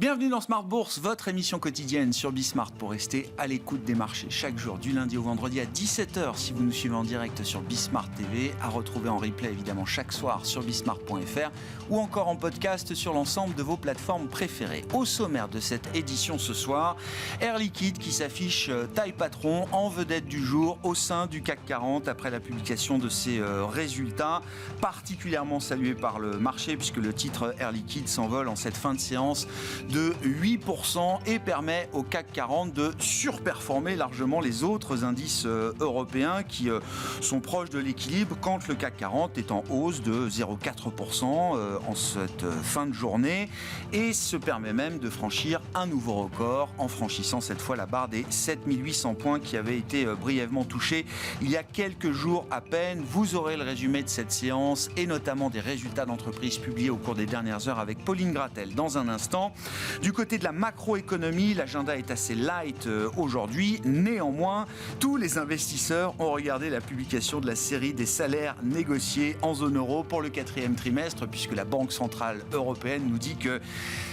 Bienvenue dans Smart Bourse, votre émission quotidienne sur Bismart pour rester à l'écoute des marchés chaque jour du lundi au vendredi à 17h si vous nous suivez en direct sur Bismart TV, à retrouver en replay évidemment chaque soir sur bismart.fr ou encore en podcast sur l'ensemble de vos plateformes préférées. Au sommaire de cette édition ce soir, Air Liquide qui s'affiche taille patron en vedette du jour au sein du CAC 40 après la publication de ses résultats, particulièrement salués par le marché puisque le titre Air Liquide s'envole en cette fin de séance de 8% et permet au CAC 40 de surperformer largement les autres indices européens qui sont proches de l'équilibre quand le CAC 40 est en hausse de 0,4% en cette fin de journée et se permet même de franchir un nouveau record en franchissant cette fois la barre des 7800 points qui avait été brièvement touchée il y a quelques jours à peine. Vous aurez le résumé de cette séance et notamment des résultats d'entreprises publiés au cours des dernières heures avec Pauline Gratel dans un instant. Du côté de la macroéconomie, l'agenda est assez light aujourd'hui. Néanmoins, tous les investisseurs ont regardé la publication de la série des salaires négociés en zone euro pour le 4e trimestre, puisque la Banque Centrale Européenne nous dit que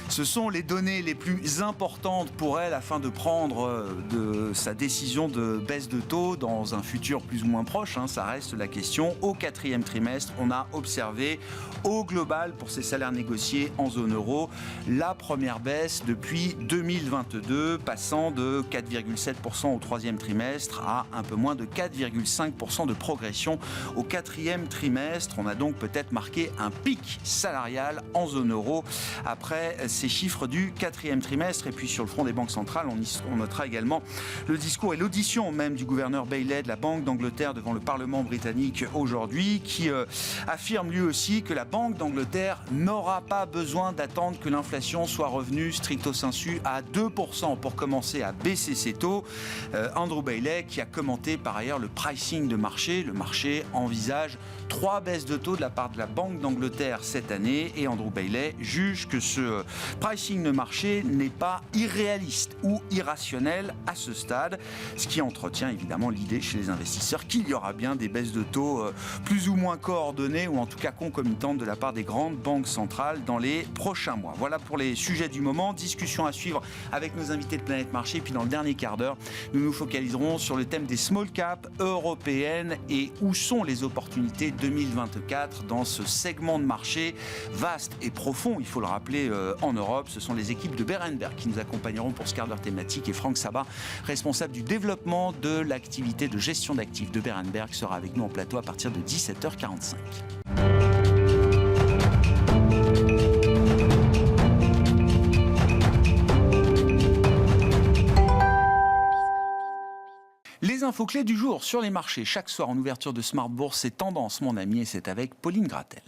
ce sont les données les plus importantes pour elle afin de prendre de sa décision de baisse de taux dans un futur plus ou moins proche. Ça reste la question. Au 4e trimestre, on a observé au global pour ces salaires négociés en zone euro la première baisse depuis 2022, passant de 4,7% au 3e trimestre à un peu moins de 4,5% de progression au 4e trimestre. On a donc peut-être marqué un pic salarial en zone euro après ces chiffres du 4e trimestre. Et puis sur le front des banques centrales, on notera également le discours et l'audition même du gouverneur Bailey de la Banque d'Angleterre devant le Parlement britannique aujourd'hui, qui affirme lui aussi que la Banque d'Angleterre n'aura pas besoin d'attendre que l'inflation soit revenue stricto sensu à 2% pour commencer à baisser ses taux. Andrew Bailey qui a commenté par ailleurs le pricing de marché. Le marché envisage 3 baisses de taux de la part de la Banque d'Angleterre cette année et Andrew Bailey juge que ce pricing de marché n'est pas irréaliste ou irrationnel à ce stade, ce qui entretient évidemment l'idée chez les investisseurs qu'il y aura bien des baisses de taux plus ou moins coordonnées ou en tout cas concomitantes de la part des grandes banques centrales dans les prochains mois. Voilà pour les sujets du moment. Discussion à suivre avec nos invités de Planète Marché. Puis dans le dernier quart d'heure, nous nous focaliserons sur le thème des small caps européennes et où sont les opportunités 2024 dans ce segment de marché vaste et profond, il faut le rappeler, en Europe. Ce sont les équipes de Berenberg qui nous accompagneront pour ce quart d'heure thématique et Franck Sabat, responsable du développement de l'activité de gestion d'actifs de Berenberg, sera avec nous en plateau à partir de 17h45. Les infos clés du jour sur les marchés chaque soir en ouverture de Smart Bourse, c'est Tendance mon ami et c'est avec Pauline Gratel.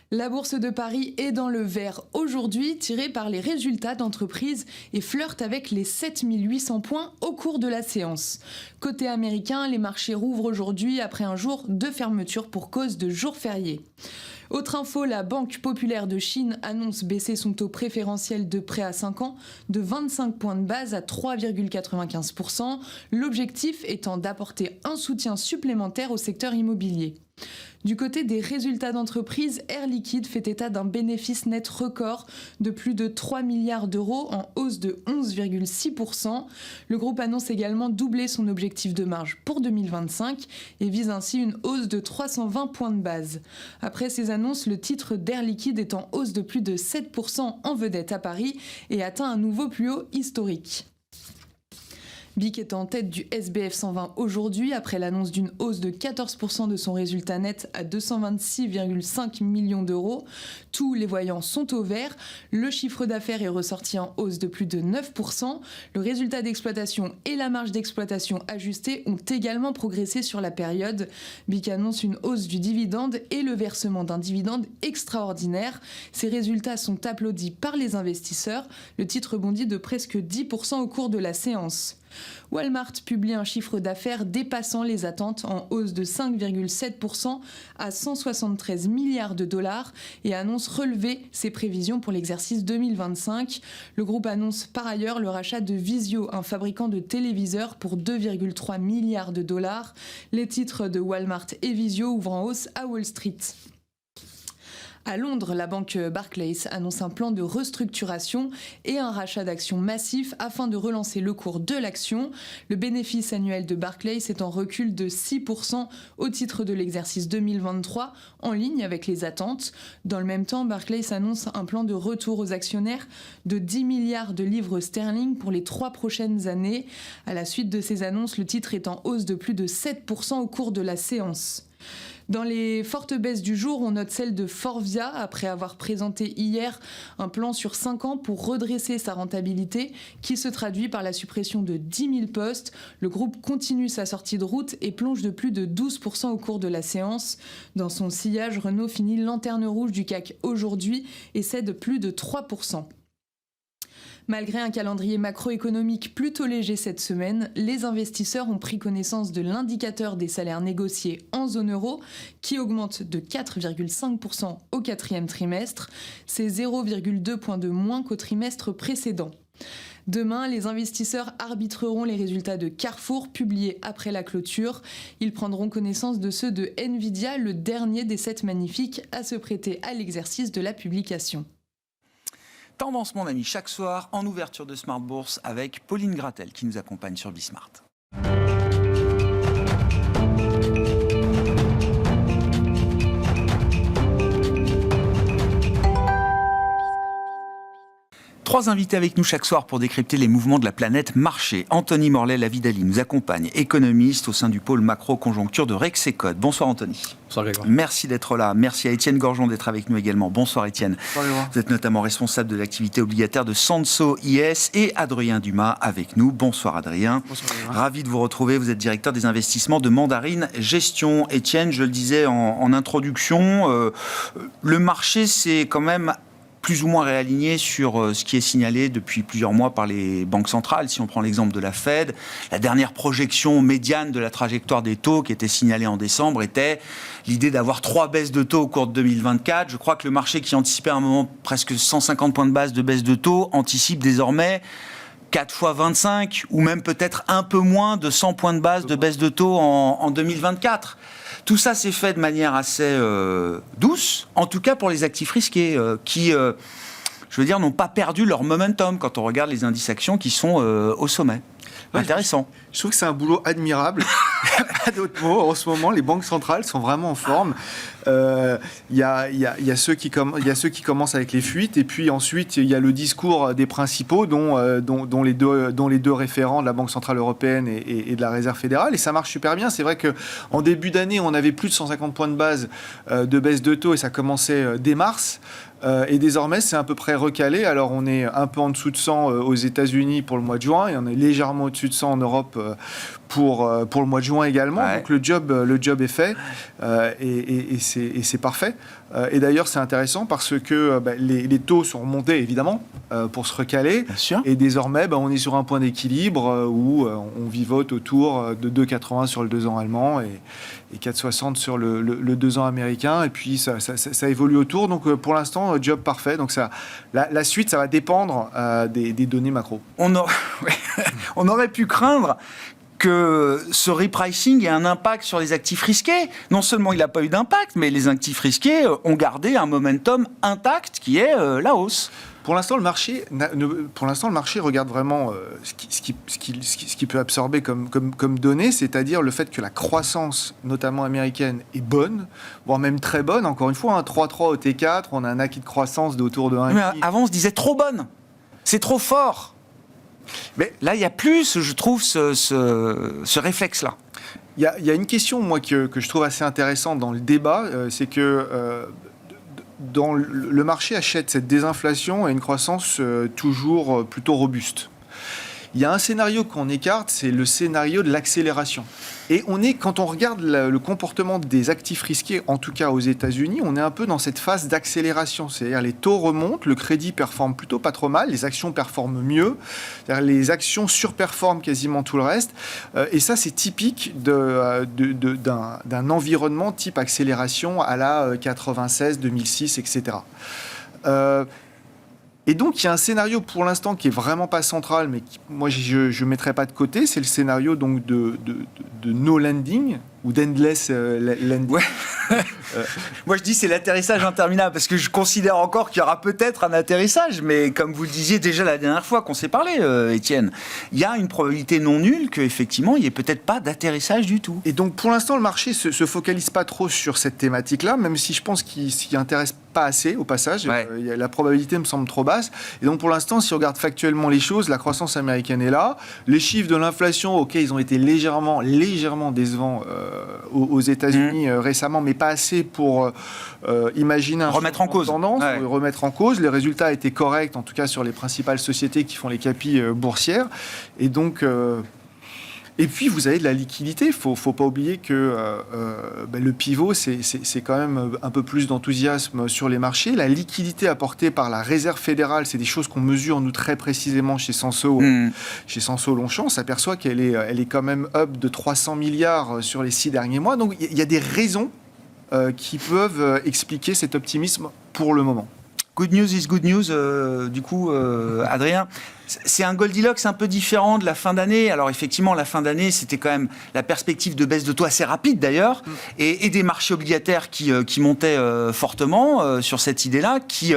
La bourse de Paris est dans le vert aujourd'hui, tirée par les résultats d'entreprises et flirte avec les 7800 points au cours de la séance. Côté américain, les marchés rouvrent aujourd'hui après un jour de fermeture pour cause de jour férié. Autre info, la Banque populaire de Chine annonce baisser son taux préférentiel de prêt à 5 ans de 25 points de base à 3,95%, l'objectif étant d'apporter un soutien supplémentaire au secteur immobilier. Du côté des résultats d'entreprise, Air Liquide fait état d'un bénéfice net record de plus de 3 milliards d'euros en hausse de 11,6%. Le groupe annonce également doubler son objectif de marge pour 2025 et vise ainsi une hausse de 320 points de base. Après ces annonces, le titre d'Air Liquide est en hausse de plus de 7% en vedette à Paris et atteint un nouveau plus haut historique. BIC est en tête du SBF 120 aujourd'hui après l'annonce d'une hausse de 14% de son résultat net à 226,5 millions d'euros. Tous les voyants sont au vert. Le chiffre d'affaires est ressorti en hausse de plus de 9%. Le résultat d'exploitation et la marge d'exploitation ajustée ont également progressé sur la période. BIC annonce une hausse du dividende et le versement d'un dividende extraordinaire. Ces résultats sont applaudis par les investisseurs. Le titre bondit de presque 10% au cours de la séance. Walmart publie un chiffre d'affaires dépassant les attentes en hausse de 5,7% à 173 milliards de dollars et annonce relever ses prévisions pour l'exercice 2025. Le groupe annonce par ailleurs le rachat de Vizio, un fabricant de téléviseurs, pour 2,3 milliards de dollars. Les titres de Walmart et Vizio ouvrent en hausse à Wall Street. À Londres, la banque Barclays annonce un plan de restructuration et un rachat d'actions massif afin de relancer le cours de l'action. Le bénéfice annuel de Barclays est en recul de 6% au titre de l'exercice 2023, en ligne avec les attentes. Dans le même temps, Barclays annonce un plan de retour aux actionnaires de 10 milliards de livres sterling pour les 3 prochaines années. À la suite de ces annonces, le titre est en hausse de plus de 7% au cours de la séance. Dans les fortes baisses du jour, on note celle de Forvia, après avoir présenté hier un plan sur 5 ans pour redresser sa rentabilité, qui se traduit par la suppression de 10 000 postes. Le groupe continue sa sortie de route et plonge de plus de 12% au cours de la séance. Dans son sillage, Renault finit lanterne rouge du CAC aujourd'hui et cède plus de 3%. Malgré un calendrier macroéconomique plutôt léger cette semaine, les investisseurs ont pris connaissance de l'indicateur des salaires négociés en zone euro qui augmente de 4,5% au quatrième trimestre. C'est 0,2 points de moins qu'au trimestre précédent. Demain, les investisseurs arbitreront les résultats de Carrefour publiés après la clôture. Ils prendront connaissance de ceux de Nvidia, le dernier des 7 magnifiques à se prêter à l'exercice de la publication. Tendance, mon ami, chaque soir en ouverture de Smart Bourse avec Pauline Gratel qui nous accompagne sur Bismart. Trois invités avec nous chaque soir pour décrypter les mouvements de la planète marché. Anthony Morlet-Lavidali nous accompagne, économiste au sein du pôle macro-conjoncture de Rexecode. Bonsoir Anthony. Bonsoir Grégoire. Merci d'être là. Merci à Étienne Gorgeon d'être avec nous également. Bonsoir Étienne. Bonsoir. Vous êtes notamment responsable de l'activité obligataire de Sanso IS et Adrien Dumas avec nous. Bonsoir Adrien. Bonsoir Grégoire. Ravi de vous retrouver. Vous êtes directeur des investissements de Mandarine Gestion. Étienne, je le disais en introduction, le marché c'est quand même plus ou moins réaligné sur ce qui est signalé depuis plusieurs mois par les banques centrales. Si on prend l'exemple de la Fed, la dernière projection médiane de la trajectoire des taux qui était signalée en décembre était l'idée d'avoir 3 baisses de taux au cours de 2024. Je crois que le marché qui anticipait à un moment presque 150 points de base de baisse de taux anticipe désormais 4 fois 25 ou même peut-être un peu moins de 100 points de base de baisse de taux en 2024. Tout ça s'est fait de manière assez douce, en tout cas pour les actifs risqués, qui, je veux dire, n'ont pas perdu leur momentum quand on regarde les indices actions qui sont au sommet. Ouais, intéressant. Je trouve que c'est un boulot admirable. Pas d'autres mots. En ce moment, les banques centrales sont vraiment en forme. Il y a ceux qui commencent avec les fuites, et puis ensuite il y a le discours des principaux, dont les deux référents de la Banque centrale européenne et de la Réserve fédérale, et ça marche super bien. C'est vrai que en début d'année, on avait plus de 150 points de base de baisse de taux, et ça commençait dès mars. Et désormais, c'est à peu près recalé. Alors, on est un peu en dessous de 100 aux États-Unis pour le mois de juin, et on est légèrement au-dessus de 100 en Europe pour le mois de juin également. Ouais. Donc, le job est fait, et c'est parfait. Et d'ailleurs, c'est intéressant parce que les taux sont remontés, évidemment, pour se recaler. Bien sûr. Et désormais, on est sur un point d'équilibre où on vivote autour de 2,80 sur le 2 ans allemand et 4,60 sur le 2 ans américain. Et puis, ça évolue autour. Donc, pour l'instant, job parfait. Donc, la suite, ça va dépendre des données macro. On aurait pu craindre que ce repricing ait un impact sur les actifs risqués. Non seulement il n'a pas eu d'impact, mais les actifs risqués ont gardé un momentum intact qui est la hausse. Pour l'instant, le marché regarde vraiment ce qui peut absorber comme données, c'est-à-dire le fait que la croissance, notamment américaine, est bonne, voire même très bonne. Encore une fois, 3,3 au T4, on a un acquis de croissance d'autour de 1,5. Mais avant, on se disait trop bonne, c'est trop fort. Mais là, il y a plus, je trouve, ce réflexe-là. Il y a une question, moi, que je trouve assez intéressante dans le débat, c'est que dans le marché achète cette désinflation et une croissance toujours plutôt robuste. Il y a un scénario qu'on écarte, c'est le scénario de l'accélération. Et quand on regarde le comportement des actifs risqués, en tout cas aux États-Unis, on est un peu dans cette phase d'accélération. C'est-à-dire les taux remontent, le crédit performe plutôt pas trop mal, les actions performent mieux, c'est-à-dire les actions surperforment quasiment tout le reste. Et ça, c'est typique d'un environnement type accélération à la 96, 2006, etc. Et donc, il y a un scénario pour l'instant qui est vraiment pas central, mais moi, je ne mettrai pas de côté. C'est le scénario donc de no landing ou d'endless landing. Ouais. Moi, je dis c'est l'atterrissage interminable parce que je considère encore qu'il y aura peut-être un atterrissage, mais comme vous le disiez déjà la dernière fois qu'on s'est parlé, Étienne, il y a une probabilité non nulle qu'effectivement, il n'y ait peut-être pas d'atterrissage du tout. Et donc, pour l'instant, le marché se focalise pas trop sur cette thématique-là, même si je pense qu'il s'y intéresse pas assez, au passage. Ouais. La probabilité me semble trop basse. Et donc, pour l'instant, si on regarde factuellement les choses, la croissance américaine est là. Les chiffres de l'inflation, ok, ils ont été légèrement décevants aux États-Unis récemment, mais pas assez pour imaginer un remettre en cause. Tendance, remettre en cause. Les résultats étaient corrects, en tout cas sur les principales sociétés qui font les capis boursières. Et donc... Et puis, vous avez de la liquidité. Il ne faut pas oublier que le pivot, c'est quand même un peu plus d'enthousiasme sur les marchés. La liquidité apportée par la Réserve fédérale, c'est des choses qu'on mesure, nous, très précisément chez Senso Longchamp. On s'aperçoit qu'elle est quand même up de 300 milliards sur les 6 derniers mois. Donc, il y a des raisons qui peuvent expliquer cet optimisme pour le moment. Good news is good news, du coup, Adrien. C'est un Goldilocks un peu différent de la fin d'année. Alors effectivement, la fin d'année, c'était quand même la perspective de baisse de taux assez rapide d'ailleurs, et des marchés obligataires qui montaient fortement sur cette idée-là, qui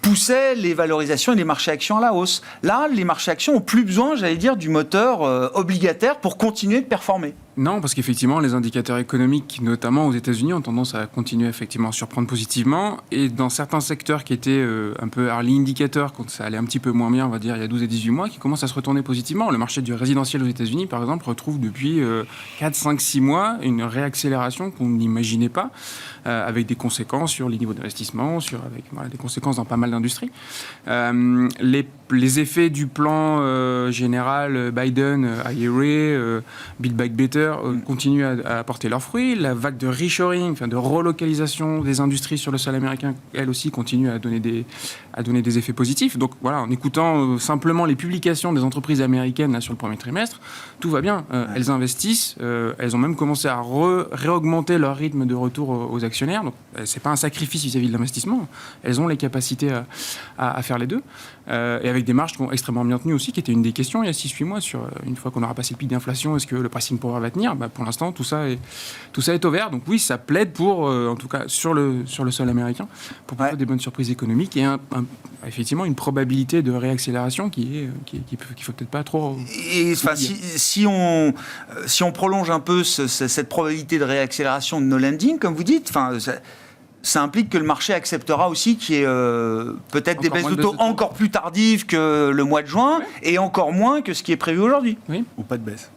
poussaient les valorisations et les marchés actions à la hausse. Là, les marchés actions n'ont plus besoin, j'allais dire, du moteur obligataire pour continuer de performer. Non, parce qu'effectivement, les indicateurs économiques, notamment aux États-Unis, ont tendance à continuer effectivement à surprendre positivement. Et dans certains secteurs qui étaient un peu early indicators, quand ça allait un petit peu moins bien, on va dire, il y a 12 et 18 mois, qui commencent à se retourner positivement. Le marché du résidentiel aux États-Unis, par exemple, retrouve depuis 4, 5, 6 mois une réaccélération qu'on n'imaginait pas, avec des conséquences sur les niveaux d'investissement, avec des conséquences dans pas mal d'industries. Les effets du plan général Biden, IRA, Build Back Better, continuent à porter leurs fruits. La vague de reshoring, de relocalisation des industries sur le sol américain, elle aussi continue à donner des effets positifs. Donc voilà, en écoutant simplement les publications des entreprises américaines là, sur le premier trimestre, tout va bien. Elles investissent, elles ont même commencé à réaugmenter leur rythme de retour aux actionnaires. Donc c'est pas un sacrifice vis-à-vis de l'investissement. Elles ont les capacités à faire les deux. Et avec des marges qui sont extrêmement bien tenues aussi, qui était une des questions il y a 6-8 mois sur une fois qu'on aura passé le pic d'inflation, est-ce que le pricing power va tenir ? Pour l'instant, tout ça est au vert. Donc oui, ça plaide pour, en tout cas sur le sol américain, pour des bonnes surprises économiques et effectivement une probabilité de réaccélération qu'il faut peut-être pas trop... Et si on prolonge un peu cette probabilité de réaccélération de no landing, comme vous dites, ça implique que le marché acceptera aussi qu'il y ait peut-être des baisses de taux encore plus tardives que le mois de juin, et encore moins que ce qui est prévu aujourd'hui. Oui. Ou pas de baisse.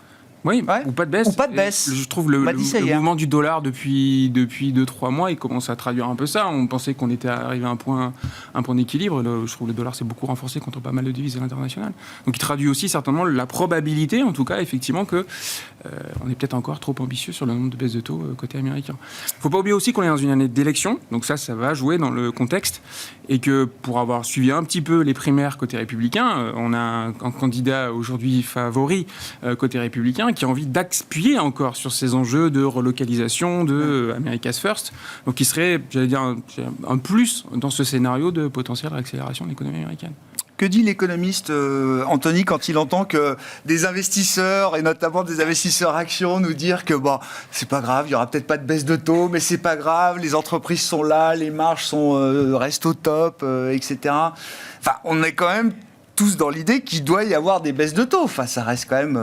Oui, ou pas de baisse. Ou pas de baisse. Je trouve le mouvement du dollar depuis 2-3 mois, il commence à traduire un peu ça. On pensait qu'on était arrivé à un point d'équilibre. Je trouve que le dollar s'est beaucoup renforcé contre pas mal de devises à l'international. Donc il traduit aussi certainement la probabilité, en tout cas, effectivement, que on est peut-être encore trop ambitieux sur le nombre de baisses de taux côté américain. Il ne faut pas oublier aussi qu'on est dans une année d'élection, donc ça va jouer dans le contexte, et que pour avoir suivi un petit peu les primaires côté républicain, on a un candidat aujourd'hui favori côté républicain qui a envie d'appuyer encore sur ces enjeux de relocalisation, de America's First, donc qui serait, j'allais dire, un plus dans ce scénario de potentielle réaccélération de l'économie américaine. Que dit l'économiste Anthony quand il entend que des investisseurs, et notamment des investisseurs actions, nous dire que c'est pas grave, il n'y aura peut-être pas de baisse de taux, mais c'est pas grave, les entreprises sont là, les marges restent au top, etc. On est quand même tous dans l'idée qu'il doit y avoir des baisses de taux. Ça reste quand même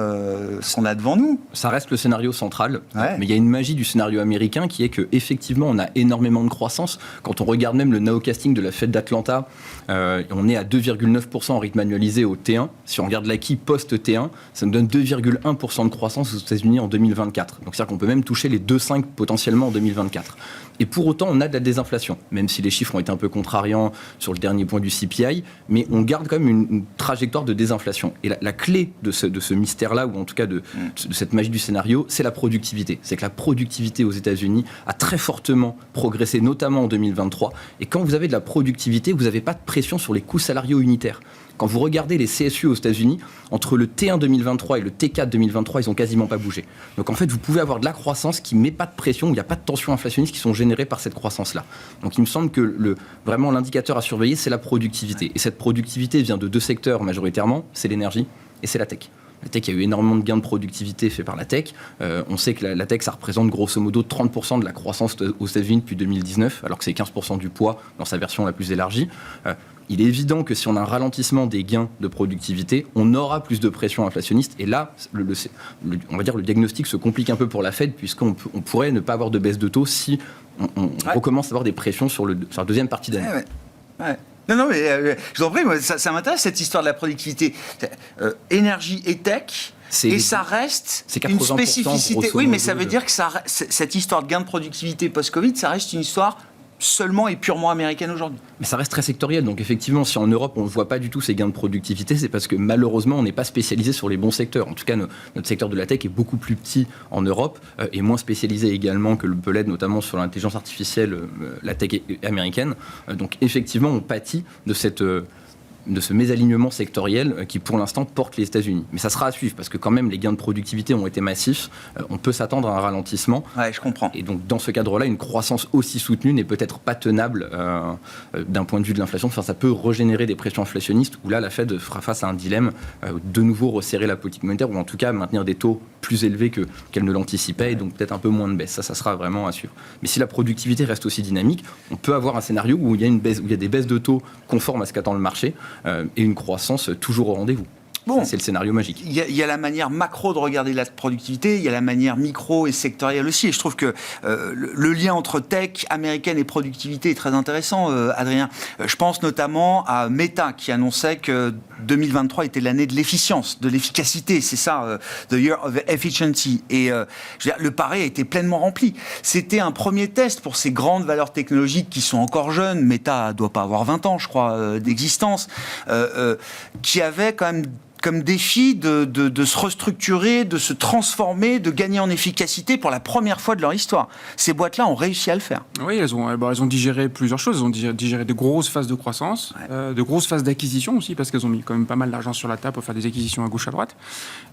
ce qu'on a devant nous. Ça reste le scénario central, ouais. Mais il y a une magie du scénario américain qui est qu'effectivement, on a énormément de croissance. Quand on regarde même le nowcasting de la Fed d'Atlanta, on est à 2,9% en rythme annualisé au T1. Si on regarde l'acquis post-T1, ça nous donne 2,1% de croissance aux États-Unis en 2024. Donc c'est-à-dire qu'on peut même toucher les 2,5 potentiellement en 2024. Et pour autant, on a de la désinflation, même si les chiffres ont été un peu contrariants sur le dernier point du CPI, mais on garde quand même une trajectoire de désinflation. Et la clé de ce mystère-là, ou en tout cas de cette magie du scénario, c'est la productivité. C'est que la productivité aux États-Unis a très fortement progressé, notamment en 2023. Et quand vous avez de la productivité, vous n'avez pas de pression sur les coûts salariaux unitaires. Quand vous regardez les CSU aux États-Unis, entre le T1 2023 et le T4 2023, ils n'ont quasiment pas bougé. Donc en fait, vous pouvez avoir de la croissance qui ne met pas de pression, où il n'y a pas de tensions inflationnistes qui sont générées par cette croissance-là. Donc il me semble que vraiment l'indicateur à surveiller, c'est la productivité. Et cette productivité vient de deux secteurs majoritairement, c'est l'énergie et c'est la tech. La tech, il y a eu énormément de gains de productivité faits par la tech. On sait que la tech, ça représente grosso modo 30% de la croissance aux États-Unis depuis 2019, alors que c'est 15% du poids dans sa version la plus élargie. Il est évident que si on a un ralentissement des gains de productivité, on aura plus de pression inflationniste. Et là, on va dire le diagnostic se complique un peu pour la Fed, puisqu'on pourrait ne pas avoir de baisse de taux si on recommence à avoir des pressions sur la deuxième partie d'année. Ouais. Non, mais je vous en prie, moi, ça m'intéresse cette histoire de la productivité. Énergie et tech. Et ça reste une spécificité. Oui, mais ça veut dire que cette histoire de gain de productivité post-Covid, ça reste une histoire seulement et purement américaine aujourd'hui. Mais ça reste très sectoriel. Donc effectivement, si en Europe, on ne voit pas du tout ces gains de productivité, c'est parce que malheureusement, on n'est pas spécialisé sur les bons secteurs. En tout cas, notre secteur de la tech est beaucoup plus petit en Europe et moins spécialisé également que le peut l'être, notamment sur l'intelligence artificielle, la tech américaine. Donc effectivement, on pâtit de ce mésalignement sectoriel qui, pour l'instant, porte les États-Unis. Mais ça sera à suivre, parce que quand même, les gains de productivité ont été massifs. On peut s'attendre à un ralentissement. Ouais, je comprends. Et donc, dans ce cadre-là, une croissance aussi soutenue n'est peut-être pas tenable d'un point de vue de l'inflation. Enfin, ça peut régénérer des pressions inflationnistes, où là, la Fed fera face à un dilemme, de nouveau resserrer la politique monétaire, ou en tout cas maintenir des taux plus élevés qu'elle ne l'anticipait, et donc peut-être un peu moins de baisse. Ça sera vraiment à suivre. Mais si la productivité reste aussi dynamique, on peut avoir un scénario où il y a des baisses de taux conformes à ce qu'attend le marché, et une croissance toujours au rendez-vous. Bon, c'est le scénario magique. Il y a la manière macro de regarder la productivité, il y a la manière micro et sectorielle aussi. Et je trouve que le lien entre tech américaine et productivité est très intéressant, Adrien. Je pense notamment à Meta qui annonçait que 2023 était l'année de l'efficience, de l'efficacité. C'est ça, the year of efficiency. Et je veux dire, le pari a été pleinement rempli. C'était un premier test pour ces grandes valeurs technologiques qui sont encore jeunes. Meta ne doit pas avoir 20 ans, je crois, d'existence, qui avaient quand même comme défi de se restructurer, de se transformer, de gagner en efficacité pour la première fois de leur histoire. Ces boîtes-là ont réussi à le faire. Oui, elles ont digéré plusieurs choses. Elles ont digéré de grosses phases de croissance, de grosses phases d'acquisition aussi, parce qu'elles ont mis quand même pas mal d'argent sur la table pour faire des acquisitions à gauche à droite.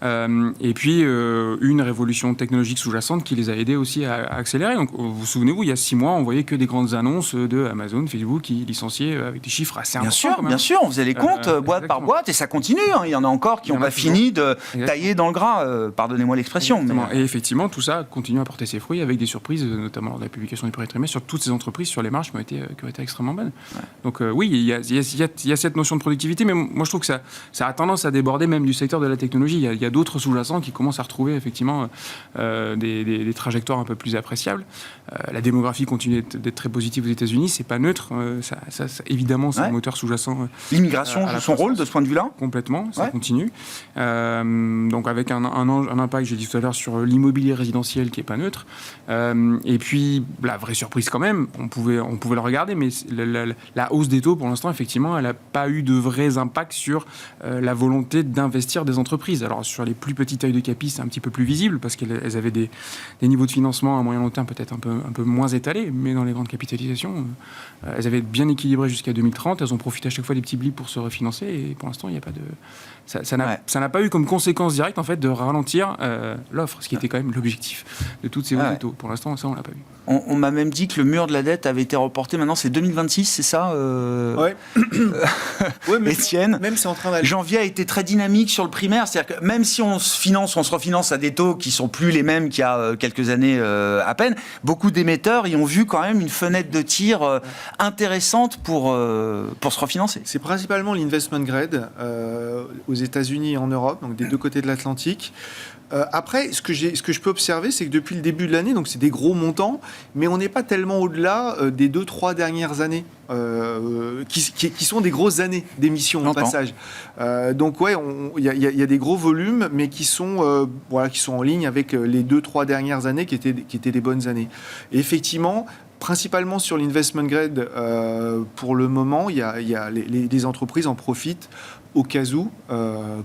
Et puis, une révolution technologique sous-jacente qui les a aidés aussi à accélérer. Donc, vous souvenez-vous, il y a 6 mois, on voyait que des grandes annonces de Amazon, Facebook qui licenciaient avec des chiffres assez importants. Bien sûr, on faisait les comptes boîte par boîte et ça continue. Il y en a encore qui n'ont pas fini de tailler dans le gras, pardonnez-moi l'expression. Mais... Et effectivement, tout ça continue à porter ses fruits avec des surprises, notamment lors de la publication du premier trimestre, sur toutes ces entreprises, sur les marges qui ont été extrêmement bonnes. Ouais. Donc oui, il y a cette notion de productivité, mais moi je trouve que ça a tendance à déborder même du secteur de la technologie. Il y a d'autres sous-jacents qui commencent à retrouver effectivement des trajectoires un peu plus appréciables. La démographie continue d'être très positive aux États-Unis, c'est pas neutre. Évidemment, c'est un moteur sous-jacent. L'immigration joue son rôle de ce point de vue-là ? Complètement, ça continue. Donc avec un impact, j'ai dit tout à l'heure, sur l'immobilier résidentiel qui n'est pas neutre. Et puis, la vraie surprise quand même, on pouvait le regarder, mais la hausse des taux, pour l'instant, effectivement, elle n'a pas eu de vrais impacts sur la volonté d'investir des entreprises. Alors, sur les plus petites tailles de capi, c'est un petit peu plus visible, parce qu'elles avaient des niveaux de financement à moyen long terme peut-être un peu moins étalés, mais dans les grandes capitalisations, elles avaient bien équilibré jusqu'à 2030. Elles ont profité à chaque fois des petits blips pour se refinancer, et pour l'instant, il n'y a pas de... Ça n'a pas eu comme conséquence directe en fait de ralentir l'offre, ce qui était quand même l'objectif de toutes ces hausses de taux. Pour l'instant, ça on l'a pas vu. On m'a même dit que le mur de la dette avait été reporté. Maintenant, c'est 2026, c'est ça Ouais, mais Étienne. Même c'est en train d'aller. Janvier a été très dynamique sur le primaire, c'est-à-dire que même si on se refinance à des taux qui sont plus les mêmes qu'il y a quelques années à peine, beaucoup d'émetteurs y ont vu quand même une fenêtre de tir intéressante pour se refinancer. C'est principalement l'investment grade aux États-Unis et en Europe, donc des deux côtés de l'Atlantique. Après, ce que je peux observer, c'est que depuis le début de l'année, donc c'est des gros montants, mais on n'est pas tellement au-delà des 2-3 dernières années, qui sont des grosses années d'émissions au passage. Donc ouais, il y a des gros volumes, mais qui sont en ligne avec les 2-3 dernières années qui étaient des bonnes années. Et effectivement, principalement sur l'investment grade, pour le moment, les entreprises en profitent au cas où,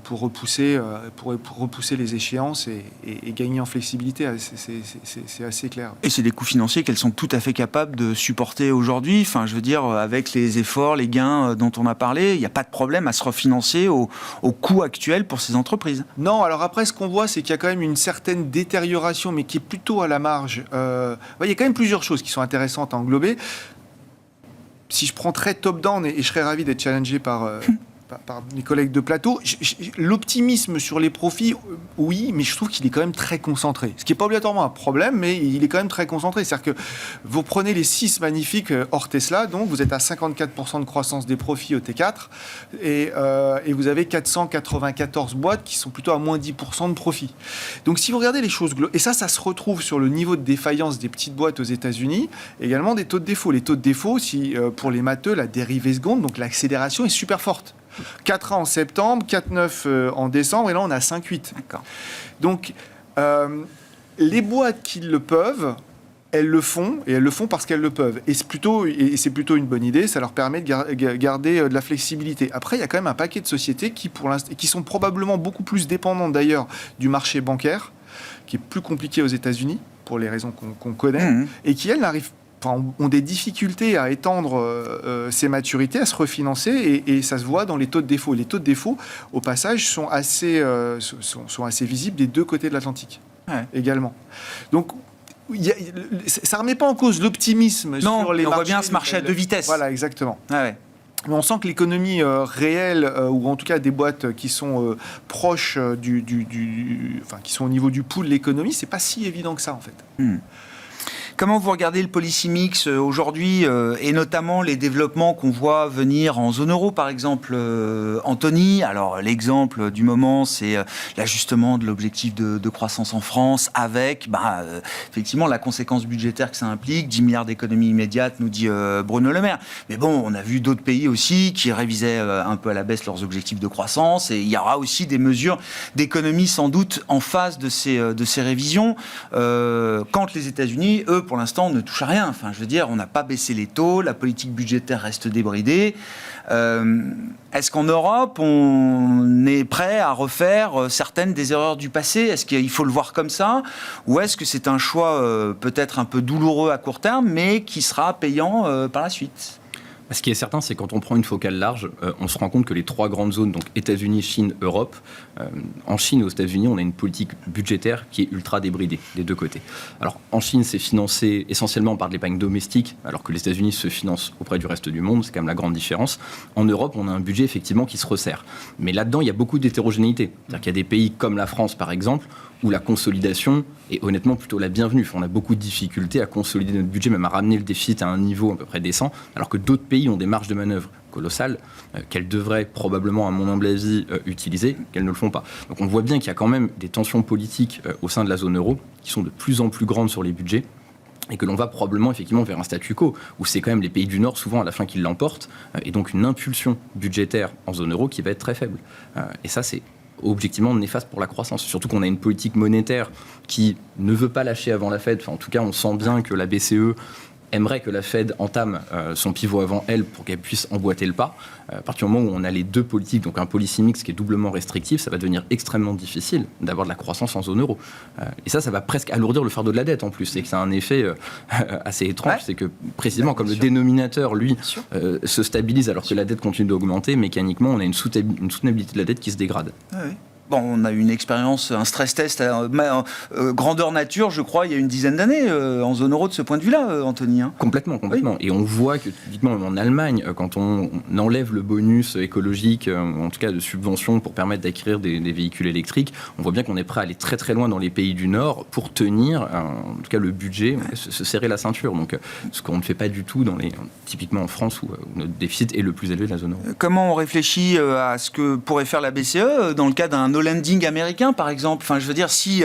pour repousser les échéances et gagner en flexibilité. C'est assez clair. Et c'est des coûts financiers qu'elles sont tout à fait capables de supporter aujourd'hui. Enfin, je veux dire, avec les efforts, les gains dont on a parlé, il n'y a pas de problème à se refinancer au coût actuel pour ces entreprises. Non, alors après, ce qu'on voit, c'est qu'il y a quand même une certaine détérioration, mais qui est plutôt à la marge. Il y a quand même plusieurs choses qui sont intéressantes à englober. Si je prends très top-down, et je serais ravi d'être challengé par par mes collègues de plateau. L'optimisme sur les profits, oui, mais je trouve qu'il est quand même très concentré. Ce qui n'est pas obligatoirement un problème, mais il est quand même très concentré. C'est-à-dire que vous prenez les 6 magnifiques hors Tesla, donc vous êtes à 54% de croissance des profits au T4, et vous avez 494 boîtes qui sont plutôt à moins 10% de profit. Donc si vous regardez les choses, et ça se retrouve sur le niveau de défaillance des petites boîtes aux États-Unis, également des taux de défaut. Les taux de défaut, pour les matheux, la dérivée seconde, donc l'accélération est super forte. 4,1 en septembre, 4,9 en décembre, et là on a 5,8. D'accord. Donc les boîtes qui le peuvent, elles le font, et elles le font parce qu'elles le peuvent. Et c'est plutôt une bonne idée, ça leur permet de garder de la flexibilité. Après, il y a quand même un paquet de sociétés qui sont probablement beaucoup plus dépendantes d'ailleurs du marché bancaire, qui est plus compliqué aux États-Unis, pour les raisons qu'on connaît, et qui, elles, ont des difficultés à étendre ces maturités, à se refinancer, et ça se voit dans les taux de défaut. Les taux de défaut, au passage, sont assez visibles des deux côtés de l'Atlantique, également. Donc, ça ne remet pas en cause l'optimisme sur les marchés. Non, on voit bien ce marché à deux vitesses. Voilà, exactement. Ah ouais. Mais on sent que l'économie réelle, ou en tout cas des boîtes qui sont proches qui sont au niveau du pouls de l'économie, c'est pas si évident que ça, en fait. Comment vous regardez le policy mix aujourd'hui, et notamment les développements qu'on voit venir en zone euro, par exemple, Anthony? Alors, l'exemple du moment, c'est l'ajustement de l'objectif de croissance en France avec, effectivement, la conséquence budgétaire que ça implique, 10 milliards d'économies immédiates, nous dit Bruno Le Maire. Mais bon, on a vu d'autres pays aussi qui révisaient un peu à la baisse leurs objectifs de croissance, et il y aura aussi des mesures d'économie, sans doute, en phase de ces révisions, quand les États-Unis, eux, pour l'instant, on ne touche à rien. Enfin, je veux dire, on n'a pas baissé les taux, la politique budgétaire reste débridée. Est-ce qu'en Europe, on est prêt à refaire certaines des erreurs du passé? Est-ce qu'il faut le voir comme ça? Ou est-ce que c'est un choix peut-être un peu douloureux à court terme, mais qui sera payant par la suite? Ce qui est certain, c'est que quand on prend une focale large, on se rend compte que les 3 grandes zones, donc États-Unis, Chine, Europe, en Chine et aux États-Unis, on a une politique budgétaire qui est ultra débridée des deux côtés. Alors, en Chine, c'est financé essentiellement par de l'épargne domestique, alors que les États-Unis se financent auprès du reste du monde, c'est quand même la grande différence. En Europe, on a un budget effectivement qui se resserre. Mais là-dedans, il y a beaucoup d'hétérogénéité. C'est-à-dire qu'il y a des pays comme la France, par exemple, où la consolidation est honnêtement plutôt la bienvenue. On a beaucoup de difficultés à consolider notre budget, même à ramener le déficit à un niveau à peu près décent, alors que d'autres pays ont des marges de manœuvre colossales qu'elles devraient probablement, à mon humble avis, utiliser, qu'elles ne le font pas. Donc on voit bien qu'il y a quand même des tensions politiques au sein de la zone euro qui sont de plus en plus grandes sur les budgets, et que l'on va probablement effectivement vers un statu quo, où c'est quand même les pays du Nord, souvent à la fin, qui l'emportent, et donc une impulsion budgétaire en zone euro qui va être très faible. Et ça, c'est objectivement néfaste pour la croissance. Surtout qu'on a une politique monétaire qui ne veut pas lâcher avant la Fed. Enfin, en tout cas, on sent bien que la BCE aimerait que la Fed entame son pivot avant elle pour qu'elle puisse emboîter le pas. À partir du moment où on a les deux politiques, donc un policy mix qui est doublement restrictif, ça va devenir extrêmement difficile d'avoir de la croissance en zone euro. Et ça va presque alourdir le fardeau de la dette en plus. C'est que ça a un effet assez étrange. C'est que précisément, comme le dénominateur, lui, se stabilise alors que la dette continue d'augmenter, mécaniquement, on a une soutenabilité de la dette qui se dégrade. Bon, on a eu une expérience, un stress test grandeur nature, je crois, il y a une dizaine d'années en zone euro de ce point de vue-là, Anthony. Complètement. Oui. Et on voit que, typiquement, en Allemagne, quand on enlève le bonus écologique, en tout cas de subvention pour permettre d'acquérir des véhicules électriques, on voit bien qu'on est prêt à aller très très loin dans les pays du Nord pour tenir, en tout cas le budget, se serrer la ceinture. Donc, ce qu'on ne fait pas du tout typiquement en France où notre déficit est le plus élevé de la zone euro. Comment on réfléchit à ce que pourrait faire la BCE dans le cas d'un no-lending américain, par exemple? Enfin, je veux dire, si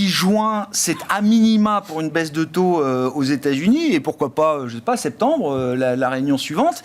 juin, c'est à minima pour une baisse de taux aux États-Unis, et pourquoi pas, je sais pas, septembre, la réunion suivante,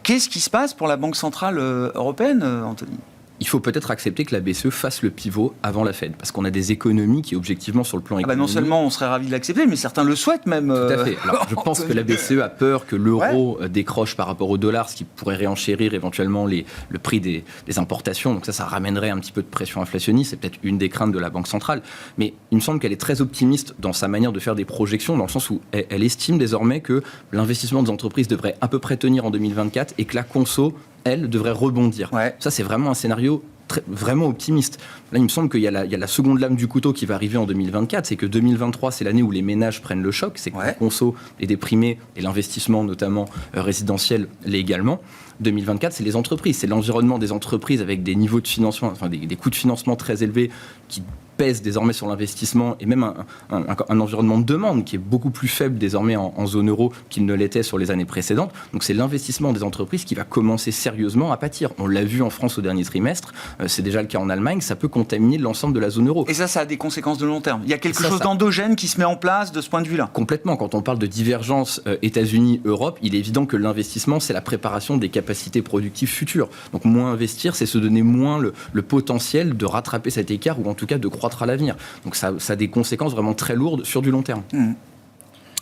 qu'est-ce qui se passe pour la Banque Centrale Européenne, Anthony? Il faut peut-être accepter que la BCE fasse le pivot avant la Fed, parce qu'on a des économies qui, objectivement, sur le plan économique... non seulement on serait ravis de l'accepter, mais certains le souhaitent même. Tout à fait. Alors, je pense que la BCE a peur que l'euro décroche par rapport au dollar, ce qui pourrait réenchérir éventuellement le prix des importations. Donc ça ramènerait un petit peu de pression inflationniste. C'est peut-être une des craintes de la Banque centrale. Mais il me semble qu'elle est très optimiste dans sa manière de faire des projections, dans le sens où elle estime désormais que l'investissement des entreprises devrait à peu près tenir en 2024 et que la conso, elle, devrait rebondir. Ça, c'est vraiment un scénario vraiment optimiste. Là, il me semble qu'il y a la seconde lame du couteau qui va arriver en 2024, c'est que 2023, c'est l'année où les ménages prennent le choc, c'est que la conso est déprimée et l'investissement, notamment résidentiel, l'est également. 2024, c'est les entreprises, c'est l'environnement des entreprises avec des niveaux de financement, enfin des coûts de financement très élevés qui pèsent désormais sur l'investissement et même un environnement de demande qui est beaucoup plus faible désormais en zone euro qu'il ne l'était sur les années précédentes. Donc c'est l'investissement des entreprises qui va commencer sérieusement à pâtir. On l'a vu en France au dernier trimestre, c'est déjà le cas en Allemagne, ça peut contaminer l'ensemble de la zone euro. Et ça a des conséquences de long terme. Il y a quelque chose d'endogène qui se met en place de ce point de vue-là. Complètement. Quand on parle de divergence États-Unis-Europe, il est évident que l'investissement, c'est la préparation des capacités productives futures. Donc moins investir, c'est se donner moins le potentiel de rattraper cet écart ou en tout cas de croître à l'avenir. Donc ça a des conséquences vraiment très lourdes sur du long terme.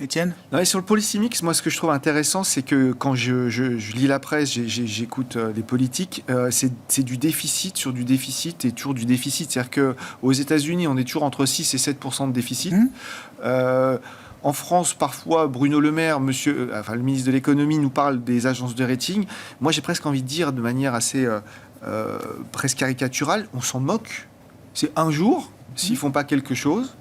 Étienne ? Sur le policy mix, moi ce que je trouve intéressant, c'est que quand je lis la presse, j'écoute les politiques, c'est du déficit sur du déficit et toujours du déficit. C'est-à-dire qu'aux États-Unis, on est toujours entre 6 et 7% de déficit. En France, parfois, Bruno Le Maire, le ministre de l'économie, nous parle des agences de rating. Moi, j'ai presque envie de dire, de manière assez presque caricaturale, on s'en moque. C'est un jour, s'ils font pas quelque chose,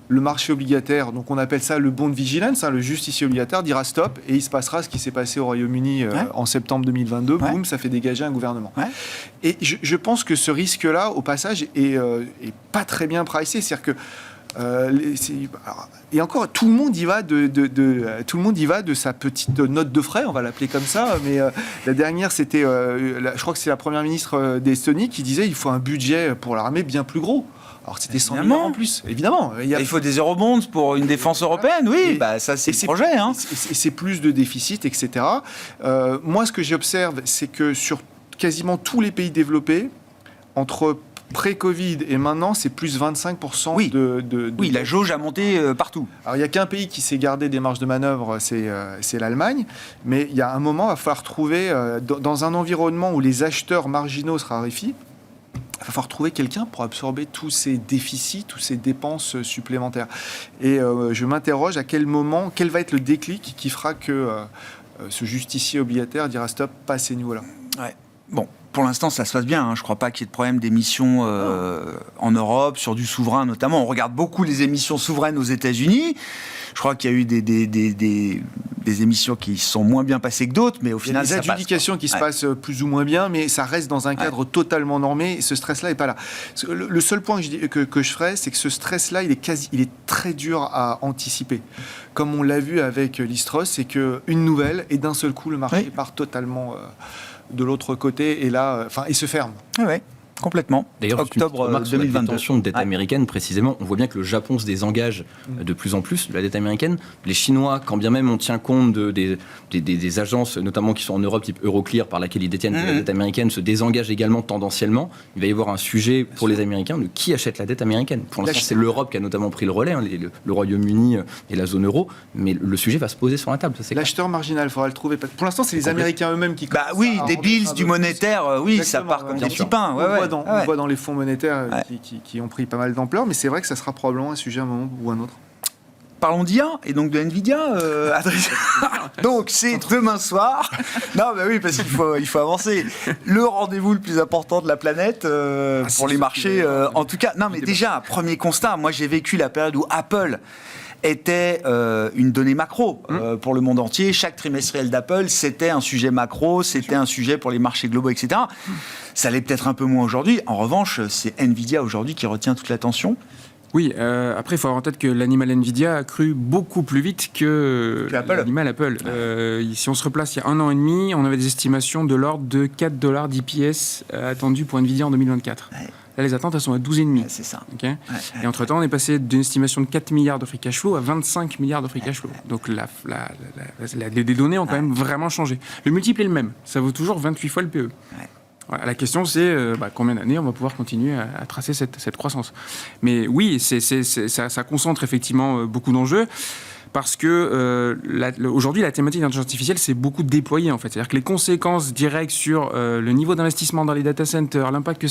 le marché obligataire, donc on appelle ça le bond vigilance, le justicier obligataire, dira stop, et il se passera ce qui s'est passé au Royaume-Uni en septembre 2022. Boum, ça fait dégager un gouvernement. Et je pense que ce risque-là, au passage, est pas très bien pricé. C'est-à-dire que et encore, tout le monde y va tout le monde y va de sa petite note de frais, on va l'appeler comme ça. Mais la dernière, c'était, je crois que c'est la première ministre d'Estonie qui disait il faut un budget pour l'armée bien plus gros. Alors c'était 100 milliards en plus, évidemment. Il faut des eurobonds pour une défense européenne, oui. Ça c'est le projet. C'est plus de déficit, etc. Moi, ce que j'observe, c'est que sur quasiment tous les pays développés, entre pré-Covid et maintenant, c'est plus 25%. Oui, la jauge a monté partout. Alors, il n'y a qu'un pays qui s'est gardé des marges de manœuvre, c'est l'Allemagne. Mais il y a un moment, il va falloir trouver, dans un environnement où les acheteurs marginaux se raréfient, il va falloir trouver quelqu'un pour absorber tous ces déficits, toutes ces dépenses supplémentaires. Et je m'interroge à quel moment, quel va être le déclic qui fera que ce justicier obligataire dira stop, pas à ces niveaux-là. Bon. Pour l'instant, ça se passe bien. Je ne crois pas qu'il y ait de problème d'émissions en Europe, sur du souverain notamment. On regarde beaucoup les émissions souveraines aux États-Unis. Je crois qu'il y a eu des émissions qui sont moins bien passées que d'autres, mais au final, ça passe. Il y a des adjudications qui se passent plus ou moins bien, mais ça reste dans un cadre totalement normé. Et ce stress-là n'est pas là. Le seul point que je ferais, c'est que ce stress-là, il est très dur à anticiper. Comme on l'a vu avec Liz-Truss, c'est qu'une nouvelle, et d'un seul coup, le marché part totalement de l'autre côté, et là, et se ferme. Oui, complètement. D'ailleurs, octobre 2022. Sur la détention de dette américaine, précisément, on voit bien que le Japon se désengage de plus en plus de la dette américaine. Les Chinois, quand bien même on tient compte des agences, notamment qui sont en Europe, type Euroclear, par laquelle ils détiennent la dette américaine, se désengagent également tendanciellement. Il va y avoir un sujet pour les Américains de qui achète la dette américaine. Pour l'instant, c'est l'Europe qui a notamment pris le relais, le Royaume-Uni et la zone euro, mais le sujet va se poser sur la table. L'acheteur marginal, il faudra le trouver. Pour l'instant, c'est les Américains eux-mêmes qui... des bills, du monétaire, ça part comme des petits pains. On le voit dans les fonds monétaires qui ont pris pas mal d'ampleur, mais c'est vrai que ça sera probablement un sujet à un moment ou un autre. Parlons d'IA et donc de Nvidia, Adrien. Donc c'est demain soir. Non, oui, parce qu'il faut avancer. Le rendez-vous le plus important de la planète pour les marchés. En tout cas, non, mais déjà, premier constat. Moi, j'ai vécu la période où Apple était une donnée macro pour le monde entier. Chaque trimestriel d'Apple, c'était un sujet macro, c'était un sujet pour les marchés globaux, etc. Ça l'est peut-être un peu moins aujourd'hui. En revanche, c'est Nvidia aujourd'hui qui retient toute l'attention. Oui, après, il faut avoir en tête que l'animal Nvidia a cru beaucoup plus vite que l'animal Apple. Si on se replace il y a 1 an et demi, on avait des estimations de l'ordre de $4 d'EPS attendus pour Nvidia en 2024. Là, les attentes, elles sont à 12,5. C'est ça. Okay. Et entre-temps, on est passé d'une estimation de 4 milliards de free cash flow à 25 milliards de free cash flow. Donc, les données ont quand même vraiment changé. Le multiple est le même. Ça vaut toujours 28 fois le PE. Voilà, la question, c'est combien d'années on va pouvoir continuer à tracer cette croissance. Mais oui, ça concentre effectivement beaucoup d'enjeux. parce que aujourd'hui, la thématique d'intelligence artificielle s'est beaucoup déployée, en fait. C'est-à-dire que les conséquences directes sur le niveau d'investissement dans les data centers, l'impact que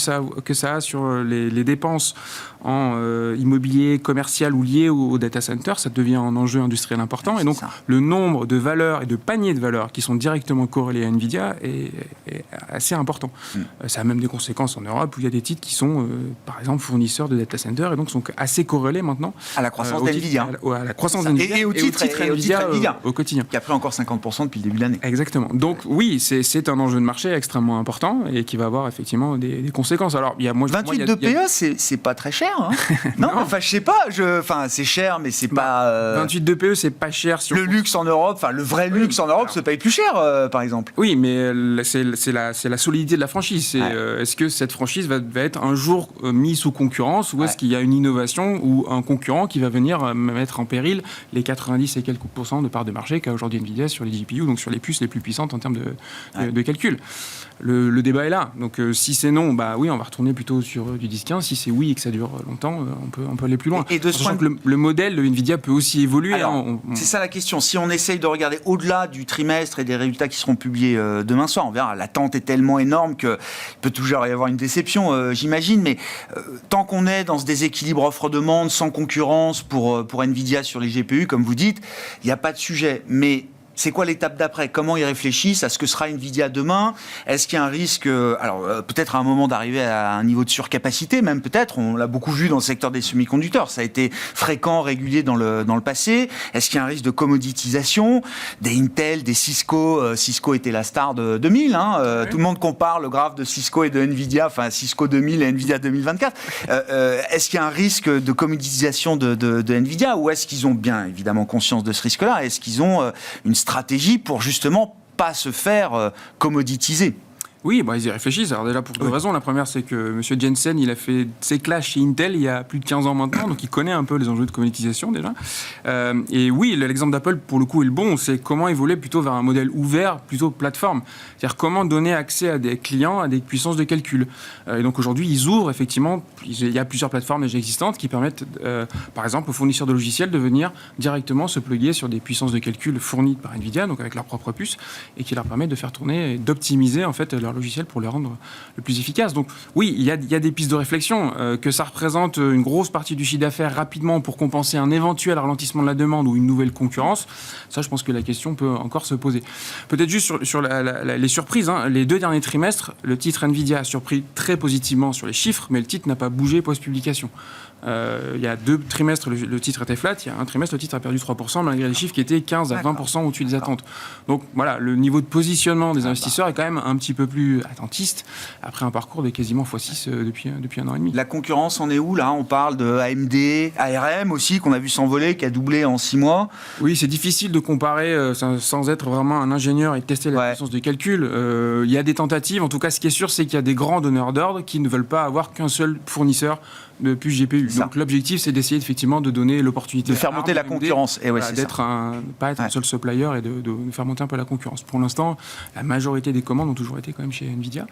ça a sur les dépenses en immobilier, commercial ou lié au data center, ça devient un enjeu industriel important. Et donc, le nombre de valeurs et de paniers de valeurs qui sont directement corrélés à NVIDIA est assez important. Ça a même des conséquences en Europe où il y a des titres qui sont, par exemple, fournisseurs de data centers et donc sont assez corrélés maintenant à la croissance d'NVIDIA. À la croissance d'NVIDIA et au titre NVIDIA au quotidien. Qui a pris encore 50% depuis le début de l'année. Exactement. Donc oui, c'est un enjeu de marché extrêmement important et qui va avoir effectivement des conséquences. Alors, 28 de PE, c'est pas très cher. Hein. non, enfin je sais pas. C'est cher, mais c'est pas. 28 de PE, c'est pas cher. Le luxe en Europe, enfin le vrai luxe en Europe, se paye plus cher, par exemple. Oui, mais c'est la solidité de la franchise. Est-ce que cette franchise va être un jour mise sous concurrence ou est-ce qu'il y a une innovation ou un concurrent qui va venir mettre en péril les 90 et quelques % de part de marché qu'a aujourd'hui NVIDIA sur les GPU, donc sur les puces les plus puissantes en termes de calcul. Le débat est là. Donc si c'est non, oui, on va retourner plutôt sur du 10-15. Si c'est oui et que ça dure longtemps, on peut aller plus loin. Et de ce point que le modèle de NVIDIA peut aussi évoluer. Alors, c'est ça la question. Si on essaye de regarder au-delà du trimestre et des résultats qui seront publiés demain soir, on verra. L'attente est tellement énorme qu'il peut toujours y avoir une déception, j'imagine. Mais tant qu'on est dans ce déséquilibre offre-demande, sans concurrence pour NVIDIA sur les GPU, comme vous dites, il n'y a pas de sujet. Mais c'est quoi l'étape d'après? Comment ils réfléchissent à ce que sera NVIDIA demain? Est-ce qu'il y a un risque, peut-être à un moment d'arriver à un niveau de surcapacité, même peut-être, on l'a beaucoup vu dans le secteur des semi-conducteurs, ça a été fréquent, régulier dans le passé. Est-ce qu'il y a un risque de commoditisation? Des Intel, des Cisco, Cisco était la star de 2000, tout le monde compare le graphe de Cisco et de NVIDIA, enfin Cisco 2000 et NVIDIA 2024. Est-ce qu'il y a un risque de commoditisation de NVIDIA ou est-ce qu'ils ont bien évidemment conscience de ce risque-là? Est-ce qu'ils ont une stratégie pour justement pas se faire commoditiser? Oui, ils y réfléchissent. Alors déjà pour deux raisons. La première, c'est que M. Jensen, il a fait ses classes chez Intel il y a plus de 15 ans maintenant, donc il connaît un peu les enjeux de commoditisation déjà. Et oui, l'exemple d'Apple, pour le coup, est le bon. C'est comment évoluer plutôt vers un modèle ouvert, plutôt plateforme. C'est-à-dire comment donner accès à des clients à des puissances de calcul. Et donc aujourd'hui, ils ouvrent effectivement, il y a plusieurs plateformes déjà existantes qui permettent, par exemple, aux fournisseurs de logiciels de venir directement se plugger sur des puissances de calcul fournies par NVIDIA, donc avec leur propre puce, et qui leur permettent de faire tourner et d'optimiser en fait leur logiciel pour le rendre le plus efficace. Donc oui, il y a des pistes de réflexion, que ça représente une grosse partie du chiffre d'affaires rapidement pour compenser un éventuel ralentissement de la demande ou une nouvelle concurrence. Ça, je pense que la question peut encore se poser. Peut-être juste sur les surprises. Les 2 derniers trimestres, le titre NVIDIA a surpris très positivement sur les chiffres, mais le titre n'a pas bougé post-publication. Il y a 2 trimestres, le titre était flat. Il y a un trimestre, le titre a perdu 3%, malgré les chiffres qui étaient 15 à 20% au-dessus des attentes. Donc voilà, le niveau de positionnement des investisseurs est quand même un petit peu plus attentiste, après un parcours de quasiment x6 depuis 1 an et demi. La concurrence en est où, là? On parle de AMD, ARM aussi, qu'on a vu s'envoler, qui a doublé en 6 mois. Oui, c'est difficile de comparer sans être vraiment un ingénieur et de tester la puissance de calcul. Il y a des tentatives. En tout cas, ce qui est sûr, c'est qu'il y a des grands donneurs d'ordre qui ne veulent pas avoir qu'un seul fournisseur de puces GPU. Donc l'objectif, c'est d'essayer effectivement de donner l'opportunité de faire monter la concurrence. Et d'être pas être un seul supplier et de faire monter un peu la concurrence. Pour l'instant, la majorité des commandes ont toujours été quand même chez NVIDIA.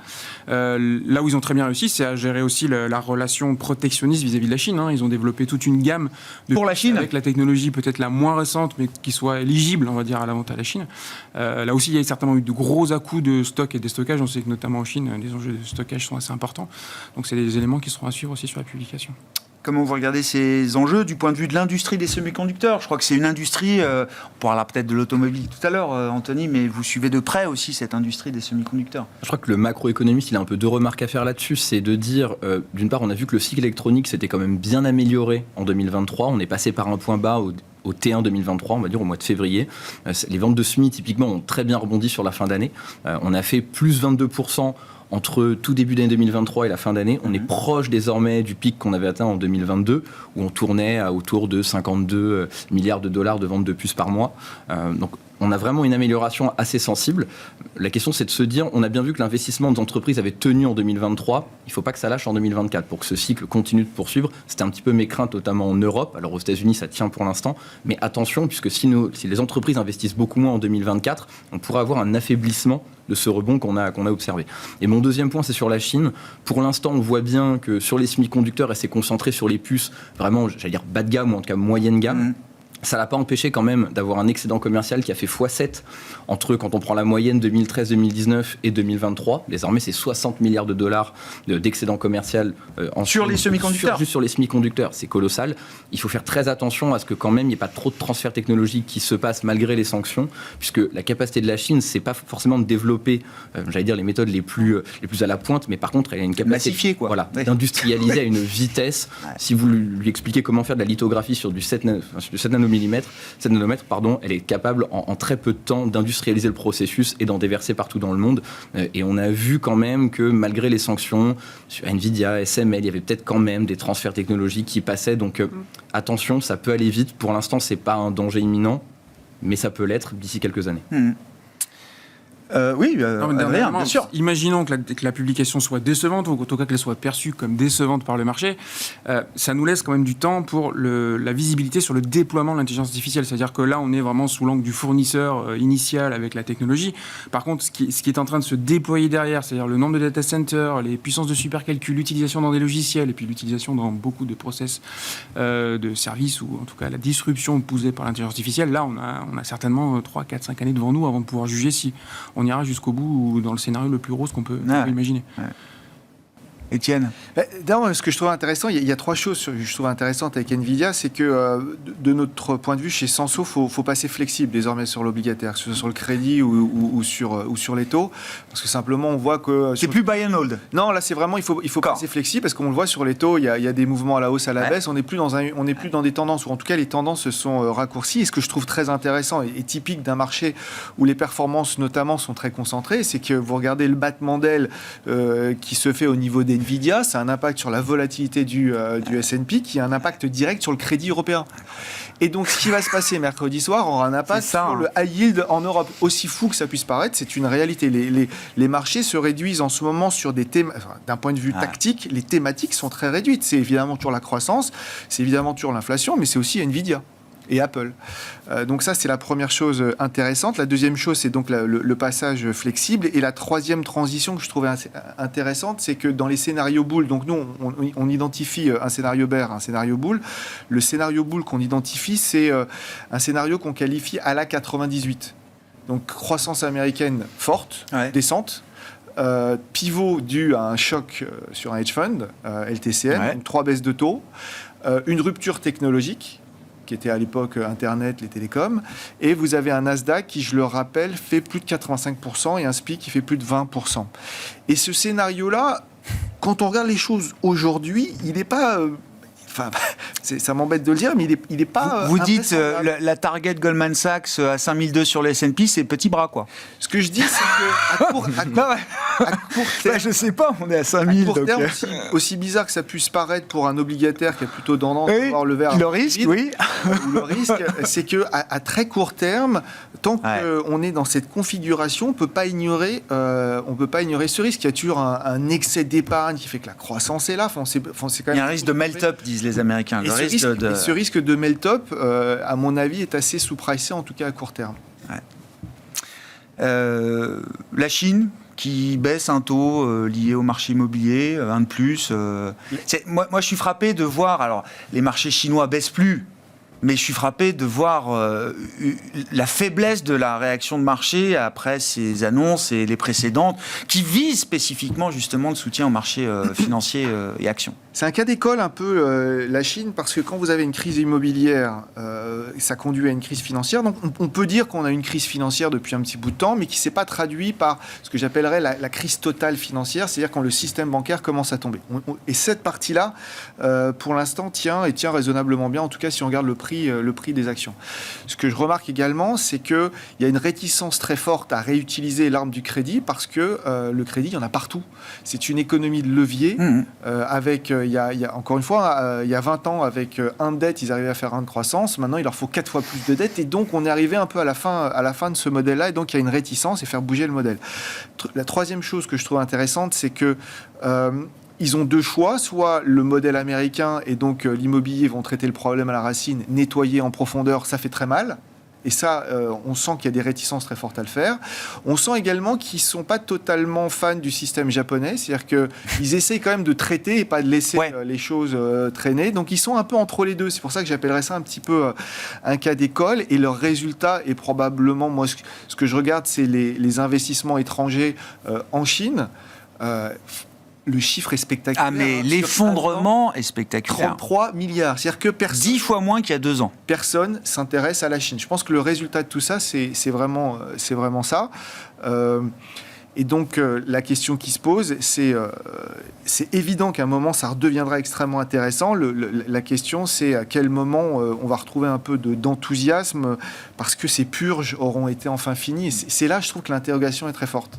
Là où ils ont très bien réussi, c'est à gérer aussi la relation protectionniste vis-à-vis de la Chine. Ils ont développé toute une gamme de pour la Chine, avec la technologie peut-être la moins récente, mais qui soit éligible, on va dire, à la vente à la Chine. Là aussi, il y a certainement eu de gros à-coups de stock et de déstockage. On sait que notamment en Chine, les enjeux de stockage sont assez importants. Donc c'est des éléments qui seront à suivre aussi sur la publication. Comment vous regardez ces enjeux du point de vue de l'industrie des semi-conducteurs? Je crois que c'est une industrie, on parlera peut-être de l'automobile tout à l'heure, Anthony, mais vous suivez de près aussi cette industrie des semi-conducteurs. Je crois que le macroéconomiste, il a un peu 2 remarques à faire là-dessus. C'est de dire, d'une part, on a vu que le cycle électronique s'était quand même bien amélioré en 2023. On est passé par un point bas au T1 2023, on va dire au mois de février. Les ventes de semi, typiquement, ont très bien rebondi sur la fin d'année. On a fait plus 22% entre tout début d'année 2023 et la fin d'année. On est proche désormais du pic qu'on avait atteint en 2022, où on tournait à autour de 52 milliards de dollars de ventes de puces par mois. Donc on a vraiment une amélioration assez sensible. La question, c'est de se dire, on a bien vu que l'investissement des entreprises avait tenu en 2023. Il ne faut pas que ça lâche en 2024 pour que ce cycle continue de poursuivre. C'était un petit peu mes craintes, notamment en Europe. Alors aux États-Unis, ça tient pour l'instant. Mais attention, puisque si les entreprises investissent beaucoup moins en 2024, on pourrait avoir un affaiblissement de ce rebond qu'on a observé. Et mon deuxième point, c'est sur la Chine. Pour l'instant, on voit bien que sur les semi-conducteurs, elle s'est concentrée sur les puces vraiment, j'allais dire bas de gamme ou en tout cas moyenne gamme. Ça ne l'a pas empêché quand même d'avoir un excédent commercial qui a fait x7 entre, quand on prend la moyenne 2013-2019 et 2023. Désormais, c'est 60 milliards de dollars d'excédent commercial sur les semi-conducteurs. Juste sur les semi-conducteurs, c'est colossal. Il faut faire très attention à ce que quand même il n'y ait pas trop de transferts technologiques qui se passent malgré les sanctions, puisque la capacité de la Chine, c'est pas forcément de développer, j'allais dire, les méthodes les plus à la pointe, mais par contre, elle a une capacité massifier, quoi. Voilà, Oui. d'industrialiser à une vitesse. Si vous lui expliquez comment faire de la lithographie sur du 7 nanomètres, elle est capable en très peu de temps d'industrialiser le processus et d'en déverser partout dans le monde. Et on a vu quand même que malgré les sanctions, sur Nvidia, SML, il y avait peut-être quand même des transferts technologiques qui passaient. Donc attention, ça peut aller vite. Pour l'instant, c'est pas un danger imminent, mais ça peut l'être d'ici quelques années. Oui, Adrien, bien sûr. Imaginons que la publication soit décevante, ou en tout cas qu'elle soit perçue comme décevante par le marché, ça nous laisse quand même du temps pour la visibilité sur le déploiement de l'intelligence artificielle. C'est-à-dire que là, on est vraiment sous l'angle du fournisseur initial avec la technologie. Par contre, ce qui est en train de se déployer derrière, c'est-à-dire le nombre de data centers, les puissances de supercalcul, l'utilisation dans des logiciels, et puis l'utilisation dans beaucoup de process de services, ou en tout cas la disruption poussée par l'intelligence artificielle, là, on a certainement 3, 4, 5 années devant nous avant de pouvoir juger si on ira jusqu'au bout ou dans le scénario le plus rose qu'on peut imaginer. Ouais. Étienne. D'abord, ce que je trouve intéressant, il y a 3 choses que je trouve intéressantes avec Nvidia, c'est que de notre point de vue chez Senso, faut passer flexible désormais sur l'obligataire, que ce soit sur le crédit ou sur les taux, parce que simplement on voit que C'est plus buy and hold. Non, là c'est vraiment il faut passer flexible, parce qu'on le voit sur les taux, il y a des mouvements à la hausse, à la baisse. On n'est plus dans des tendances, ou en tout cas les tendances se sont raccourcies. Et ce que je trouve très intéressant et typique d'un marché où les performances notamment sont très concentrées, c'est que vous regardez le battement d'aile qui se fait au niveau des Nvidia, c'est un impact sur la volatilité du S&P qui a un impact direct sur le crédit européen. Et donc, ce qui va se passer mercredi soir aura un impact sur le high yield en Europe. Aussi fou que ça puisse paraître, c'est une réalité. Les marchés se réduisent en ce moment sur des thèmes, d'un point de vue tactique, les thématiques sont très réduites. C'est évidemment toujours la croissance, c'est évidemment toujours l'inflation, mais c'est aussi Nvidia et Apple. Donc ça, c'est la première chose intéressante. La deuxième chose, c'est donc le passage flexible. Et la troisième transition que je trouvais intéressante, c'est que dans les scénarios bull, donc nous, on identifie un scénario bear, un scénario bull. Le scénario bull qu'on identifie, c'est un scénario qu'on qualifie à la 98. Donc croissance américaine forte, descente, pivot dû à un choc sur un hedge fund, LTCM, donc 3 baisses de taux, une rupture technologique, qui était à l'époque Internet, les télécoms, et vous avez un Nasdaq qui, je le rappelle, fait plus de 85% et un SPI qui fait plus de 20%. Et ce scénario-là, quand on regarde les choses aujourd'hui, il n'est pas... ça m'embête de le dire, mais il n'est pas... Vous dites la target Goldman Sachs à 5002 sur le S&P, c'est petit bras, quoi. Ce que je dis, c'est qu'à court terme... je sais pas, on est à 5000. À court terme, aussi bizarre que ça puisse paraître pour un obligataire qui a plutôt tendance à avoir le verre... Le risque, oui. Le risque, c'est qu'à très court terme, tant qu'on est dans cette configuration, on ne peut pas ignorer ce risque. Il y a toujours un excès d'épargne qui fait que la croissance est là. C'est quand même... Il y a un risque de melt-up, disent les Américains. Ce risque de melt-up, à mon avis, est assez sous-pricé, en tout cas à court terme. La Chine, qui baisse un taux lié au marché immobilier, un de plus. Moi, je suis frappé de voir... Alors, les marchés chinois baissent plus, mais je suis frappé de voir la faiblesse de la réaction de marché après ces annonces et les précédentes, qui visent spécifiquement justement le soutien au marché financier et actions. C'est un cas d'école un peu la Chine, parce que quand vous avez une crise immobilière, ça conduit à une crise financière. Donc on peut dire qu'on a une crise financière depuis un petit bout de temps, mais qui ne s'est pas traduit par ce que j'appellerais la crise totale financière, c'est-à-dire quand le système bancaire commence à tomber. Et cette partie-là, pour l'instant, tient raisonnablement bien, en tout cas si on regarde le prix des actions. Ce que je remarque également, c'est qu'il y a une réticence très forte à réutiliser l'arme du crédit, parce que le crédit, il y en a partout. C'est une économie de levier, avec... Il y a, encore une fois, il y a 20 ans, avec un de dette, ils arrivaient à faire un de croissance. Maintenant, il leur faut 4 fois plus de dette. Et donc, on est arrivé un peu à la fin de ce modèle-là. Et donc, il y a une réticence et faire bouger le modèle. La troisième chose que je trouve intéressante, c'est que ils ont 2 choix. Soit le modèle américain et donc l'immobilier vont traiter le problème à la racine, nettoyer en profondeur, ça fait très mal. Et ça, on sent qu'il y a des réticences très fortes à le faire. On sent également qu'ils ne sont pas totalement fans du système japonais, c'est-à-dire qu'ils essayent quand même de traiter et pas de laisser les choses traîner. Donc ils sont un peu entre les deux. C'est pour ça que j'appellerais ça un petit peu un cas d'école. Et leur résultat est probablement, moi, ce que je regarde, c'est les investissements étrangers en Chine. Le chiffre est spectaculaire. Ah, mais l'effondrement est spectaculaire. 33 milliards. C'est-à-dire que 10 fois moins qu'il y a 2 ans. Personne s'intéresse à la Chine. Je pense que le résultat de tout ça, c'est vraiment ça. Et donc, la question qui se pose, c'est évident qu'à un moment, ça redeviendra extrêmement intéressant. La question, c'est à quel moment on va retrouver un peu d'enthousiasme parce que ces purges auront été enfin finies. C'est là, je trouve que l'interrogation est très forte.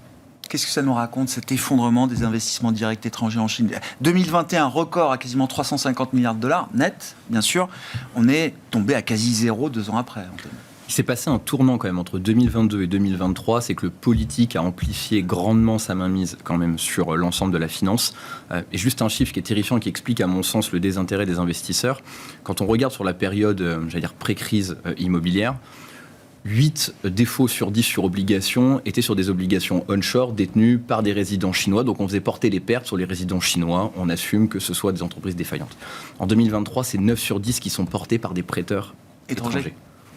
Qu'est-ce que ça nous raconte, cet effondrement des investissements directs étrangers en Chine ? 2021, record à quasiment 350 milliards de dollars, net, bien sûr. On est tombé à quasi zéro 2 ans après, Anthony. Il s'est passé un tournant quand même entre 2022 et 2023, c'est que le politique a amplifié grandement sa mainmise quand même sur l'ensemble de la finance. Et juste un chiffre qui est terrifiant, qui explique à mon sens le désintérêt des investisseurs. Quand on regarde sur la période, pré-crise immobilière, 8 défauts sur 10 sur obligations étaient sur des obligations onshore détenues par des résidents chinois. Donc on faisait porter les pertes sur les résidents chinois. On assume que ce soit des entreprises défaillantes. En 2023, c'est 9 sur 10 qui sont portés par des prêteurs étrangers.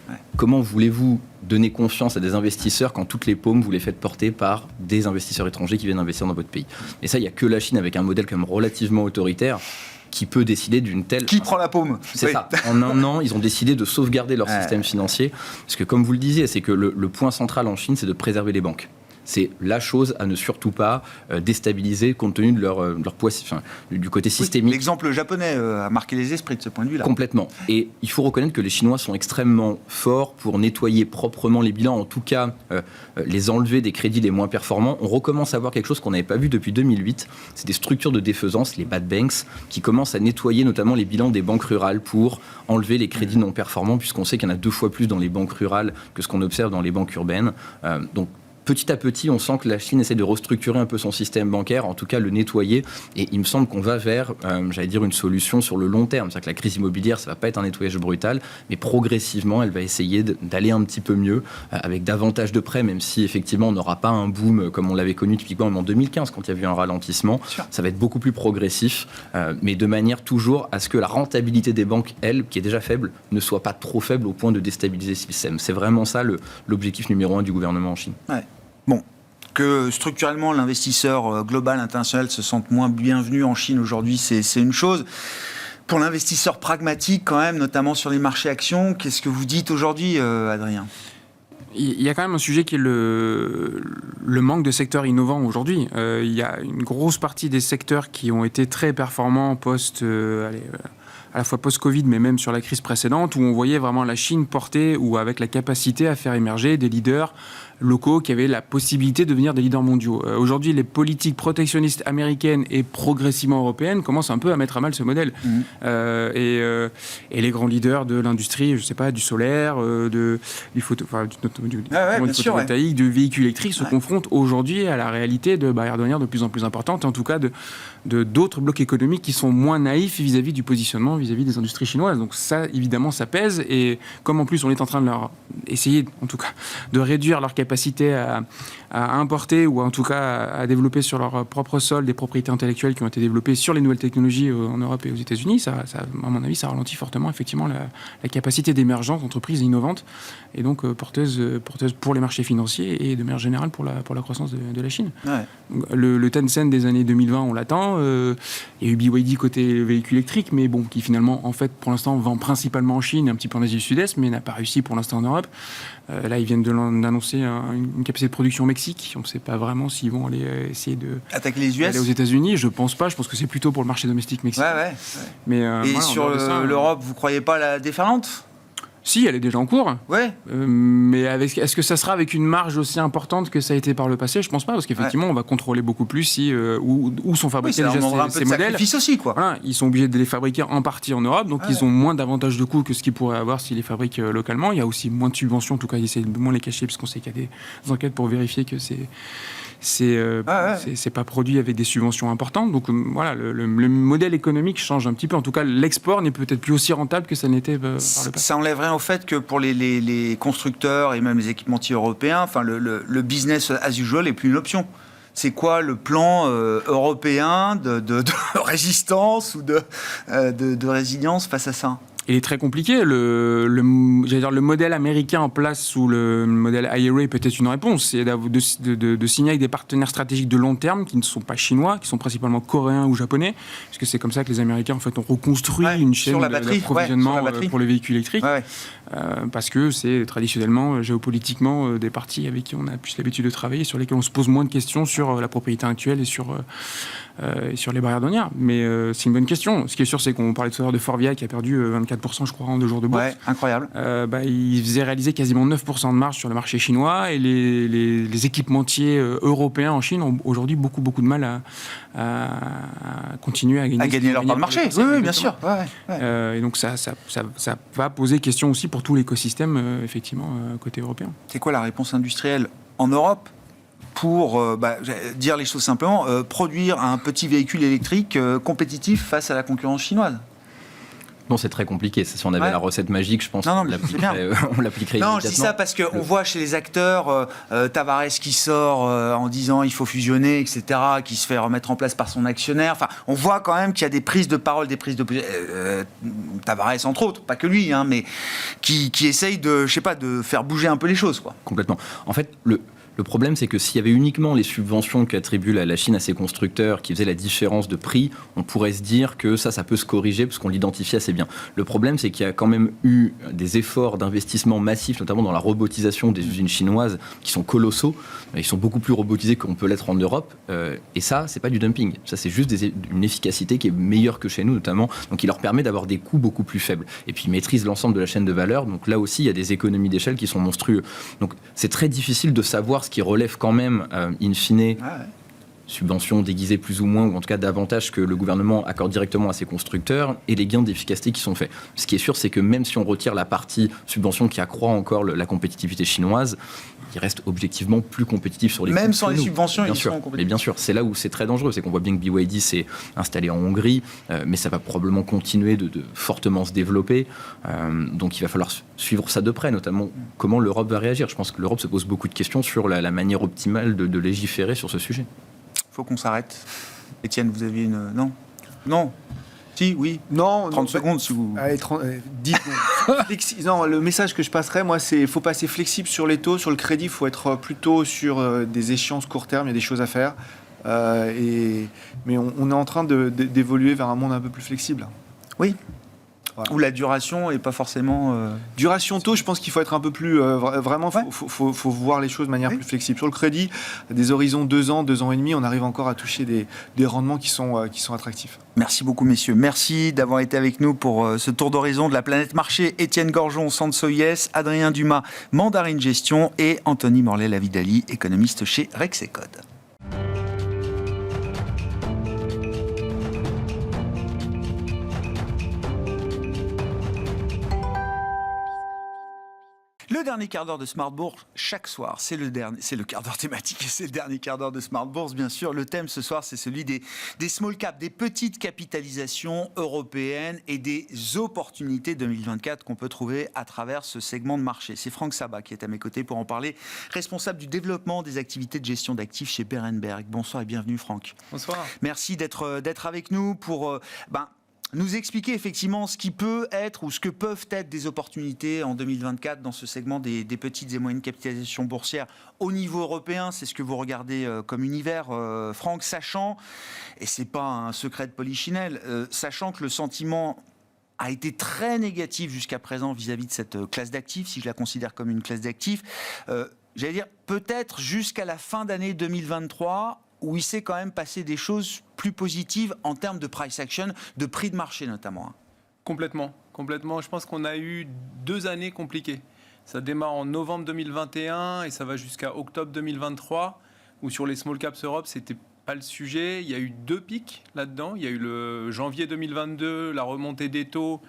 Ouais. Comment voulez-vous donner confiance à des investisseurs quand toutes les paumes, vous les faites porter par des investisseurs étrangers qui viennent investir dans votre pays ? Et ça, il n'y a que la Chine avec un modèle quand même relativement autoritaire qui peut décider d'une telle... Qui prend la paume ? C'est ça. En un an, ils ont décidé de sauvegarder leur système financier. Parce que, comme vous le disiez, c'est que le point central en Chine, c'est de préserver les banques. C'est la chose à ne surtout pas déstabiliser compte tenu de leur poids, du côté systémique. L'exemple japonais a marqué les esprits de ce point de vue-là. Complètement. Et il faut reconnaître que les Chinois sont extrêmement forts pour nettoyer proprement les bilans, en tout cas les enlever des crédits les moins performants. On recommence à voir quelque chose qu'on n'avait pas vu depuis 2008. C'est des structures de défaisance, les bad banks, qui commencent à nettoyer notamment les bilans des banques rurales pour enlever les crédits non performants, puisqu'on sait qu'il y en a 2 fois plus dans les banques rurales que ce qu'on observe dans les banques urbaines. Donc, petit à petit, on sent que la Chine essaie de restructurer un peu son système bancaire, en tout cas le nettoyer. Et il me semble qu'on va vers, une solution sur le long terme. C'est-à-dire que la crise immobilière, ça ne va pas être un nettoyage brutal, mais progressivement, elle va essayer d'aller un petit peu mieux, avec davantage de prêts, même si effectivement, on n'aura pas un boom comme on l'avait connu typiquement en 2015, quand il y a eu un ralentissement. Ça va être beaucoup plus progressif, mais de manière toujours à ce que la rentabilité des banques, elle, qui est déjà faible, ne soit pas trop faible au point de déstabiliser le système. C'est vraiment ça l'objectif numéro 1 du gouvernement en Chine. Ouais. Bon, que structurellement l'investisseur global international se sente moins bienvenu en Chine aujourd'hui, c'est une chose. Pour l'investisseur pragmatique quand même, notamment sur les marchés actions, qu'est-ce que vous dites aujourd'hui, Adrien ? Il y a quand même un sujet qui est le manque de secteurs innovants aujourd'hui. Il y a une grosse partie des secteurs qui ont été très performants à la fois post-Covid, mais même sur la crise précédente, où on voyait vraiment la Chine porter ou avec la capacité à faire émerger des leaders locaux qui avaient la possibilité de devenir des leaders mondiaux. Aujourd'hui, les politiques protectionnistes américaines et progressivement européennes commencent un peu à mettre à mal ce modèle. Et les grands leaders de l'industrie, je sais pas, du solaire, du photovoltaïque, du véhicule électrique se confrontent aujourd'hui à la réalité de barrières douanières de plus en plus importantes, et en tout cas d'autres blocs économiques qui sont moins naïfs vis-à-vis du positionnement vis-à-vis des industries chinoises. Donc ça, évidemment, ça pèse. Et comme en plus on est en train de leur essayer, en tout cas, de réduire leur capacité à importer ou en tout cas à développer sur leur propre sol des propriétés intellectuelles qui ont été développées sur les nouvelles technologies en Europe et aux États-Unis, ça, à mon avis, ça ralentit fortement effectivement la capacité d'émergence d'entreprises innovantes et donc porteuses pour les marchés financiers et de manière générale pour la croissance de la Chine. Ouais. Le Tencent des années 2020, on l'attend. Il y a eu BYD côté véhicule électrique, mais bon, qui finalement, en fait, pour l'instant, vend principalement en Chine et un petit peu en Asie du Sud-Est, mais n'a pas réussi pour l'instant en Europe. Là, ils viennent d'annoncer une capacité de production au Mexique. On ne sait pas vraiment s'ils vont aller essayer attaquer les US. Aller aux États-Unis. Je pense pas. Je pense que c'est plutôt pour le marché domestique mexicain. Ouais. Mais et sur l'Europe, vous croyez pas la déferlante ? Si, elle est déjà en cours. Ouais. Mais est-ce que ça sera avec une marge aussi importante que ça a été par le passé ? Je pense pas, parce qu'effectivement, on va contrôler beaucoup plus où sont fabriqués déjà ces modèles. Aussi, quoi. Voilà, ils sont obligés de les fabriquer en partie en Europe, donc ils ont moins d'avantages de coûts que ce qu'ils pourraient avoir s'ils les fabriquent localement. Il y a aussi moins de subventions, en tout cas, ils essaient de moins les cacher, puisqu'on sait qu'il y a des enquêtes pour vérifier que c'est pas produit avec des subventions importantes. Donc voilà, le modèle économique change un petit peu. En tout cas, l'export n'est peut-être plus aussi rentable que ça n'était par le passé. Ça enlèverait au fait que pour les constructeurs et même les équipementiers européens, enfin, le business as usual n'est plus une option. C'est quoi le plan européen de résistance ou de résilience face à ça ? Il est très compliqué. J'allais dire, le modèle américain en place sous le modèle IRA est peut-être une réponse. C'est de signer avec des partenaires stratégiques de long terme qui ne sont pas chinois, qui sont principalement coréens ou japonais, puisque c'est comme ça que les Américains en fait, ont reconstruit une chaîne d'approvisionnement pour les véhicules électriques. Parce que c'est traditionnellement, géopolitiquement, des parties avec qui on a plus l'habitude de travailler, sur lesquels on se pose moins de questions sur la propriété actuelle et sur les barrières douanières. Mais c'est une bonne question. Ce qui est sûr, c'est qu'on parlait tout à l'heure de Forvia qui a perdu 24%, je crois, en 2 jours de bourse. Ouais, incroyable. Il faisait réaliser quasiment 9% de marge sur le marché chinois et les équipementiers européens en Chine ont aujourd'hui beaucoup de mal à continuer à gagner leur part de marché. Oui, bien sûr. Et donc ça va poser question aussi pour tout l'écosystème, effectivement, côté européen. C'est quoi la réponse industrielle en Europe pour dire les choses simplement, produire un petit véhicule électrique compétitif face à la concurrence chinoise? Non, c'est très compliqué. Si on avait la recette magique, je pense qu'on l'appliquerait Non, immédiatement. je dis ça parce qu'on voit chez les acteurs Tavares qui sort en disant il faut fusionner, etc., qui se fait remettre en place par son actionnaire. Enfin, on voit quand même qu'il y a des prises de parole, des prises de Tavares entre autres, pas que lui, hein, mais qui essaye de faire bouger un peu les choses, quoi. Complètement. En fait, le problème, c'est que s'il y avait uniquement les subventions qu'attribue la Chine à ses constructeurs qui faisaient la différence de prix, on pourrait se dire que ça peut se corriger parce qu'on l'identifie assez bien. Le problème, c'est qu'il y a quand même eu des efforts d'investissement massifs, notamment dans la robotisation des usines chinoises, qui sont colossaux. Ils sont beaucoup plus robotisés qu'on peut l'être en Europe. Et ça, c'est pas du dumping. Ça, c'est juste une efficacité qui est meilleure que chez nous, notamment. Donc, il leur permet d'avoir des coûts beaucoup plus faibles. Et puis, ils maîtrisent l'ensemble de la chaîne de valeur. Donc, là aussi, il y a des économies d'échelle qui sont monstrueuses. Donc, c'est très difficile de savoir ce qui relève quand même, in fine, subventions déguisées plus ou moins, ou en tout cas davantage que le gouvernement accorde directement à ses constructeurs, et les gains d'efficacité qui sont faits. Ce qui est sûr, c'est que même si on retire la partie subvention qui accroît encore la compétitivité chinoise, il reste objectivement plus compétitif sur les coûts. Même sans les subventions, bien ils sûr. sont compétitifs. Mais bien sûr, c'est là où c'est très dangereux. C'est qu'on voit bien que BYD s'est installé en Hongrie, mais ça va probablement continuer de fortement se développer. Donc il va falloir suivre ça de près, notamment comment l'Europe va réagir. Je pense que l'Europe se pose beaucoup de questions sur la manière optimale de légiférer sur ce sujet. Il faut qu'on s'arrête. Étienne, vous aviez une... Non. Si, oui. Non. 30 secondes, si vous... Allez, 10 secondes. Non, le message que je passerai, moi, c'est qu'il faut passer flexible sur les taux. Sur le crédit, il faut être plutôt sur des échéances court terme. Il y a des choses à faire. Mais on est en train d'évoluer vers un monde un peu plus flexible. Oui. Voilà. Où la duration n'est pas forcément... Duration taux, je pense qu'il faut être un peu plus... vraiment, faut voir les choses de manière plus flexible. Sur le crédit, des horizons 2 ans, 2 ans et demi, on arrive encore à toucher des rendements qui sont attractifs. Merci beaucoup, messieurs. Merci d'avoir été avec nous pour ce tour d'horizon de la planète marché. Étienne Gorgeon, Sanso Yes, Adrien Dumas, Mandarine Gestion et Anthony Morlet-Lavidali, économiste chez Rexecode. Le dernier quart d'heure de Smart Bourse, chaque soir, c'est le quart d'heure thématique et c'est le dernier quart d'heure de Smart Bourse, bien sûr. Le thème ce soir, c'est celui des small caps, des petites capitalisations européennes et des opportunités 2024 qu'on peut trouver à travers ce segment de marché. C'est Franck Sabat qui est à mes côtés pour en parler, responsable du développement des activités de gestion d'actifs chez Berenberg. Bonsoir et bienvenue, Franck. Bonsoir. Merci d'être avec nous pour... nous expliquer effectivement ce qui peut être ou ce que peuvent être des opportunités en 2024 dans ce segment des petites et moyennes capitalisations boursières au niveau européen. C'est ce que vous regardez comme univers, Franck, sachant, et c'est pas un secret de polichinelle, sachant que le sentiment a été très négatif jusqu'à présent vis-à-vis de cette classe d'actifs, si je la considère comme une classe d'actifs, j'allais dire peut-être jusqu'à la fin d'année 2023, où il s'est quand même passé des choses plus positives en termes de price action, de prix de marché notamment. Complètement. Je pense qu'on a eu 2 années compliquées. Ça démarre en novembre 2021 et ça va jusqu'à octobre 2023, où sur les small caps Europe, c'était pas le sujet. Il y a eu 2 pics là-dedans. Il y a eu le janvier 2022, la remontée des taux.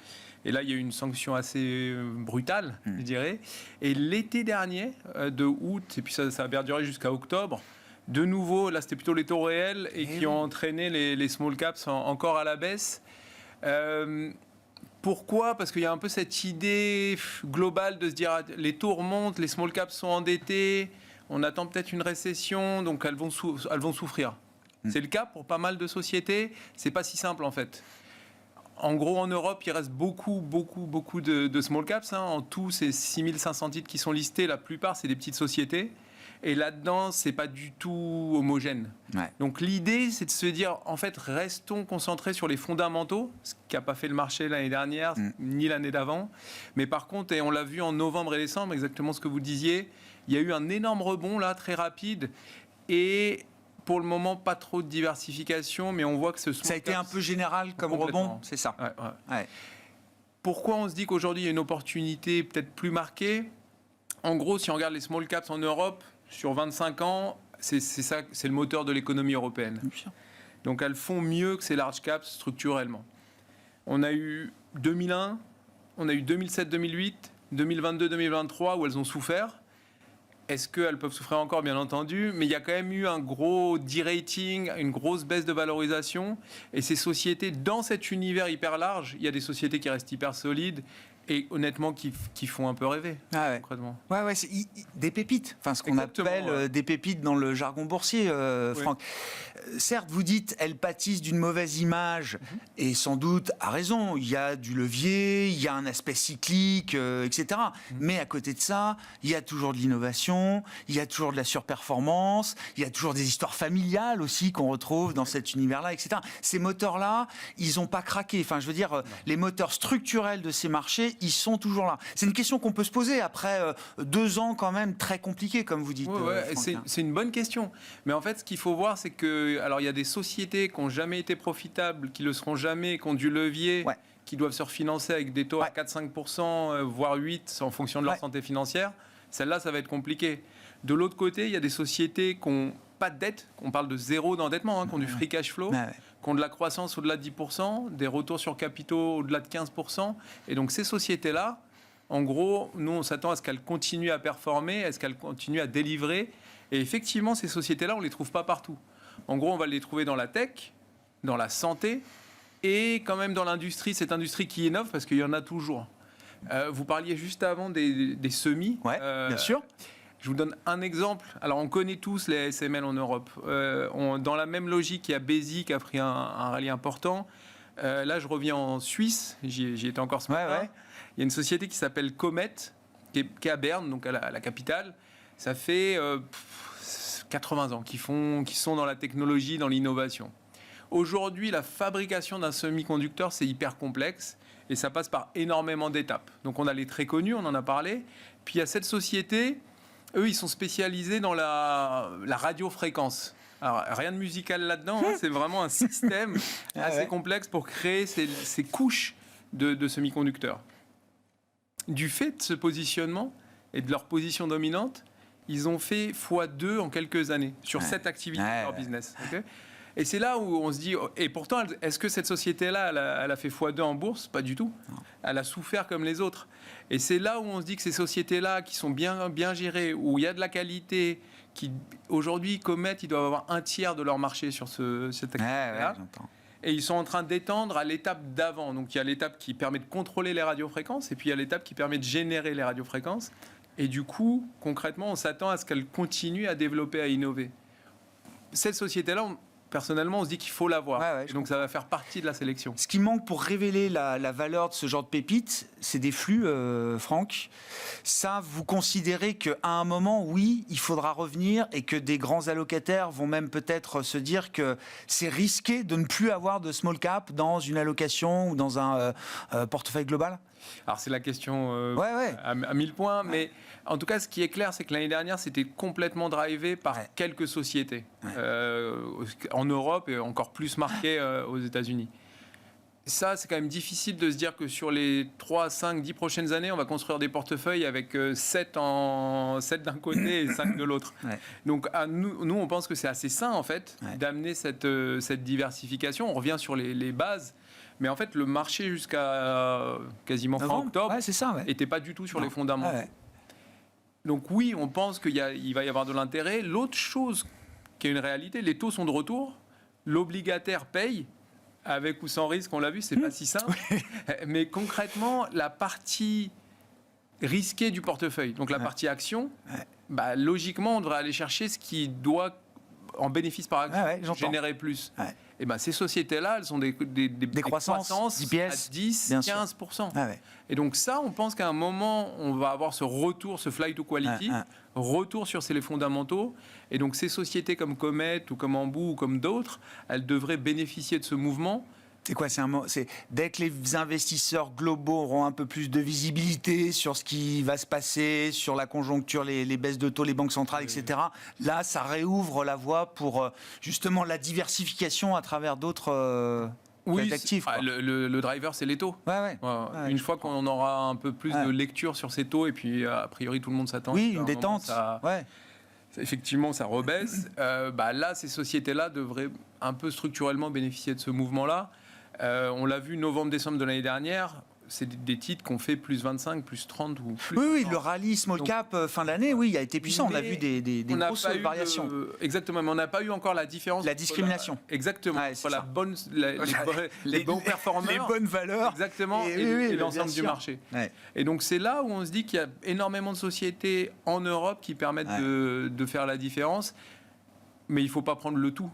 Et là, il y a eu une sanction assez brutale, je dirais. Et l'été dernier, de août, et puis ça a perduré jusqu'à octobre, de nouveau, là c'était plutôt les taux réels et qui ont entraîné les small caps encore à la baisse. Pourquoi ? Parce qu'il y a un peu cette idée globale de se dire les taux remontent, les small caps sont endettés, on attend peut-être une récession, donc elles vont souffrir. C'est le cas pour pas mal de sociétés. C'est pas si simple en fait. En gros, en Europe, il reste beaucoup de small caps. En tout, c'est 6500 titres qui sont listés. La plupart, c'est des petites sociétés. Et là-dedans, c'est pas du tout homogène. Ouais. Donc l'idée, c'est de se dire, en fait, restons concentrés sur les fondamentaux, ce qui n'a pas fait le marché l'année dernière, ni l'année d'avant. Mais par contre, et on l'a vu en novembre et décembre, exactement ce que vous disiez, il y a eu un énorme rebond, là, très rapide. Et pour le moment, pas trop de diversification, mais on voit que Ça a été un peu général comme rebond, c'est ça. Ouais. Pourquoi on se dit qu'aujourd'hui, il y a une opportunité peut-être plus marquée ? En gros, si on regarde les small caps en Europe, sur 25 ans, c'est le moteur de l'économie européenne. Donc elles font mieux que ces large caps structurellement. On a eu 2001, on a eu 2007-2008, 2022-2023 où elles ont souffert. Est-ce qu'elles peuvent souffrir encore ? Bien entendu, mais il y a quand même eu un gros de-rating, une grosse baisse de valorisation. Et ces sociétés, dans cet univers hyper large, il y a des sociétés qui restent hyper solides et honnêtement qui font un peu rêver, concrètement. Ouais, c'est des pépites. Enfin, ce qu'on appelle des pépites dans le jargon boursier, Franck. Certes, vous dites, elles pâtissent d'une mauvaise image, et sans doute, à raison, il y a du levier, il y a un aspect cyclique, etc. Mais à côté de ça, il y a toujours de l'innovation, il y a toujours de la surperformance, il y a toujours des histoires familiales aussi qu'on retrouve dans cet univers-là, etc. Ces moteurs-là, ils n'ont pas craqué. Enfin, je veux dire, les moteurs structurels de ces marchés, ils sont toujours là. C'est une question qu'on peut se poser après 2 ans quand même très compliqués, comme vous dites. C'est une bonne question. Mais en fait, ce qu'il faut voir, c'est que, alors il y a des sociétés qui n'ont jamais été profitables, qui ne le seront jamais, qui ont du levier, qui doivent se refinancer avec des taux à 4-5%, voire 8%, en fonction de leur santé financière. Celle-là, ça va être compliqué. De l'autre côté, il y a des sociétés qui n'ont pas de dette, on parle de zéro d'endettement, qui ont du free cash flow, qui ont de la croissance au-delà de 10%, des retours sur capitaux au-delà de 15%. Et donc ces sociétés-là, en gros, nous, on s'attend à ce qu'elles continuent à performer, à ce qu'elles continuent à délivrer. Et effectivement, ces sociétés-là, on ne les trouve pas partout. En gros, on va les trouver dans la tech, dans la santé et quand même dans l'industrie, cette industrie qui innove, parce qu'il y en a toujours. Vous parliez juste avant des semis. Bien sûr. Je vous donne un exemple. Alors, on connaît tous les ASML en Europe. Dans la même logique, il y a Besi qui a pris un rallye important. Là, je reviens en Suisse. J'y étais encore ce matin. Il y a une société qui s'appelle Comet, qui est à Berne, donc à la capitale. Ça fait 80 ans qu'ils sont dans la technologie, dans l'innovation. Aujourd'hui, la fabrication d'un semi-conducteur, c'est hyper complexe et ça passe par énormément d'étapes. Donc, on a les très connus, on en a parlé. Puis, il y a cette société... Eux, ils sont spécialisés dans la radiofréquence. Alors, rien de musical là-dedans, c'est vraiment un système assez complexe pour créer ces couches de semi-conducteurs. Du fait de ce positionnement et de leur position dominante, ils ont fait x2 en quelques années sur cette activité de leur business. Et c'est là où on se dit... Et pourtant, est-ce que cette société-là, elle a fait x2 en bourse ? Pas du tout. Non. Elle a souffert comme les autres. Et c'est là où on se dit que ces sociétés-là, qui sont bien gérées, où il y a de la qualité, qui aujourd'hui, Comet, ils doivent avoir 1/3 de leur marché sur cette activité-là. Et ils sont en train d'étendre à l'étape d'avant. Donc il y a l'étape qui permet de contrôler les radiofréquences, et puis il y a l'étape qui permet de générer les radiofréquences. Et du coup, concrètement, on s'attend à ce qu'elles continuent à développer, à innover. Cette société-là... Personnellement, on se dit qu'il faut l'avoir. Donc, ça va faire partie de la sélection. Ce qui manque pour révéler la valeur de ce genre de pépites, c'est des flux, Franck. Ça, vous considérez qu'à un moment, oui, il faudra revenir et que des grands allocataires vont même peut-être se dire que c'est risqué de ne plus avoir de small cap dans une allocation ou dans un portefeuille global ? Alors, c'est la question à 1000 points, mais en tout cas, ce qui est clair, c'est que l'année dernière, c'était complètement drivé par quelques sociétés en Europe et encore plus marqué aux États-Unis. Ça, c'est quand même difficile de se dire que sur les 3, 5, 10 prochaines années, on va construire des portefeuilles avec 7 d'un côté et 5 de l'autre. Donc, nous, on pense que c'est assez sain, en fait, d'amener cette diversification. On revient sur les bases. Mais en fait, le marché jusqu'à quasiment fin octobre n'était pas du tout sur les fondamentaux. Donc oui, on pense qu'il va y avoir de l'intérêt. L'autre chose qui est une réalité, les taux sont de retour, l'obligataire paye. avec ou sans risque, on l'a vu, c'est pas si simple. Mais concrètement, la partie risquée du portefeuille, donc la partie action, bah, logiquement, on devrait aller chercher ce qui doit, en bénéfice par action, générer plus. Ouais. Et ben, ces sociétés-là, elles ont des croissances DPS, à 10, bien sûr. 15%. Ah ouais. Et donc ça, on pense qu'à un moment, on va avoir ce retour, ce flight to quality, retour sur les fondamentaux. Et donc ces sociétés comme Comet ou comme Ambu ou comme d'autres, elles devraient bénéficier de ce mouvement. C'est quoi, c'est dès que les investisseurs globaux auront un peu plus de visibilité sur ce qui va se passer, sur la conjoncture, les baisses de taux, les banques centrales, etc. Là, ça réouvre la voie pour justement la diversification à travers d'autres actifs. Quoi. Le driver, c'est les taux. Ouais. Une fois qu'on aura un peu plus de lecture sur ces taux, et puis a priori tout le monde s'attend. Oui, une détente. Effectivement, ça rebaisse. Là, ces sociétés-là devraient un peu structurellement bénéficier de ce mouvement-là. On l'a vu novembre-décembre de l'année dernière, c'est des titres qui ont fait plus 25, plus 30 ou plus. Oui, le rallye small cap fin d'année, oui, a été puissant. On a vu des grosses variations. Exactement, mais on n'a pas eu encore la différence. La discrimination. Exactement. Les bons performeurs. Les bonnes valeurs. Exactement. Et l'ensemble du marché. Ouais. Et donc, c'est là où on se dit qu'il y a énormément de sociétés en Europe qui permettent de faire la différence. Mais il ne faut pas prendre le tout.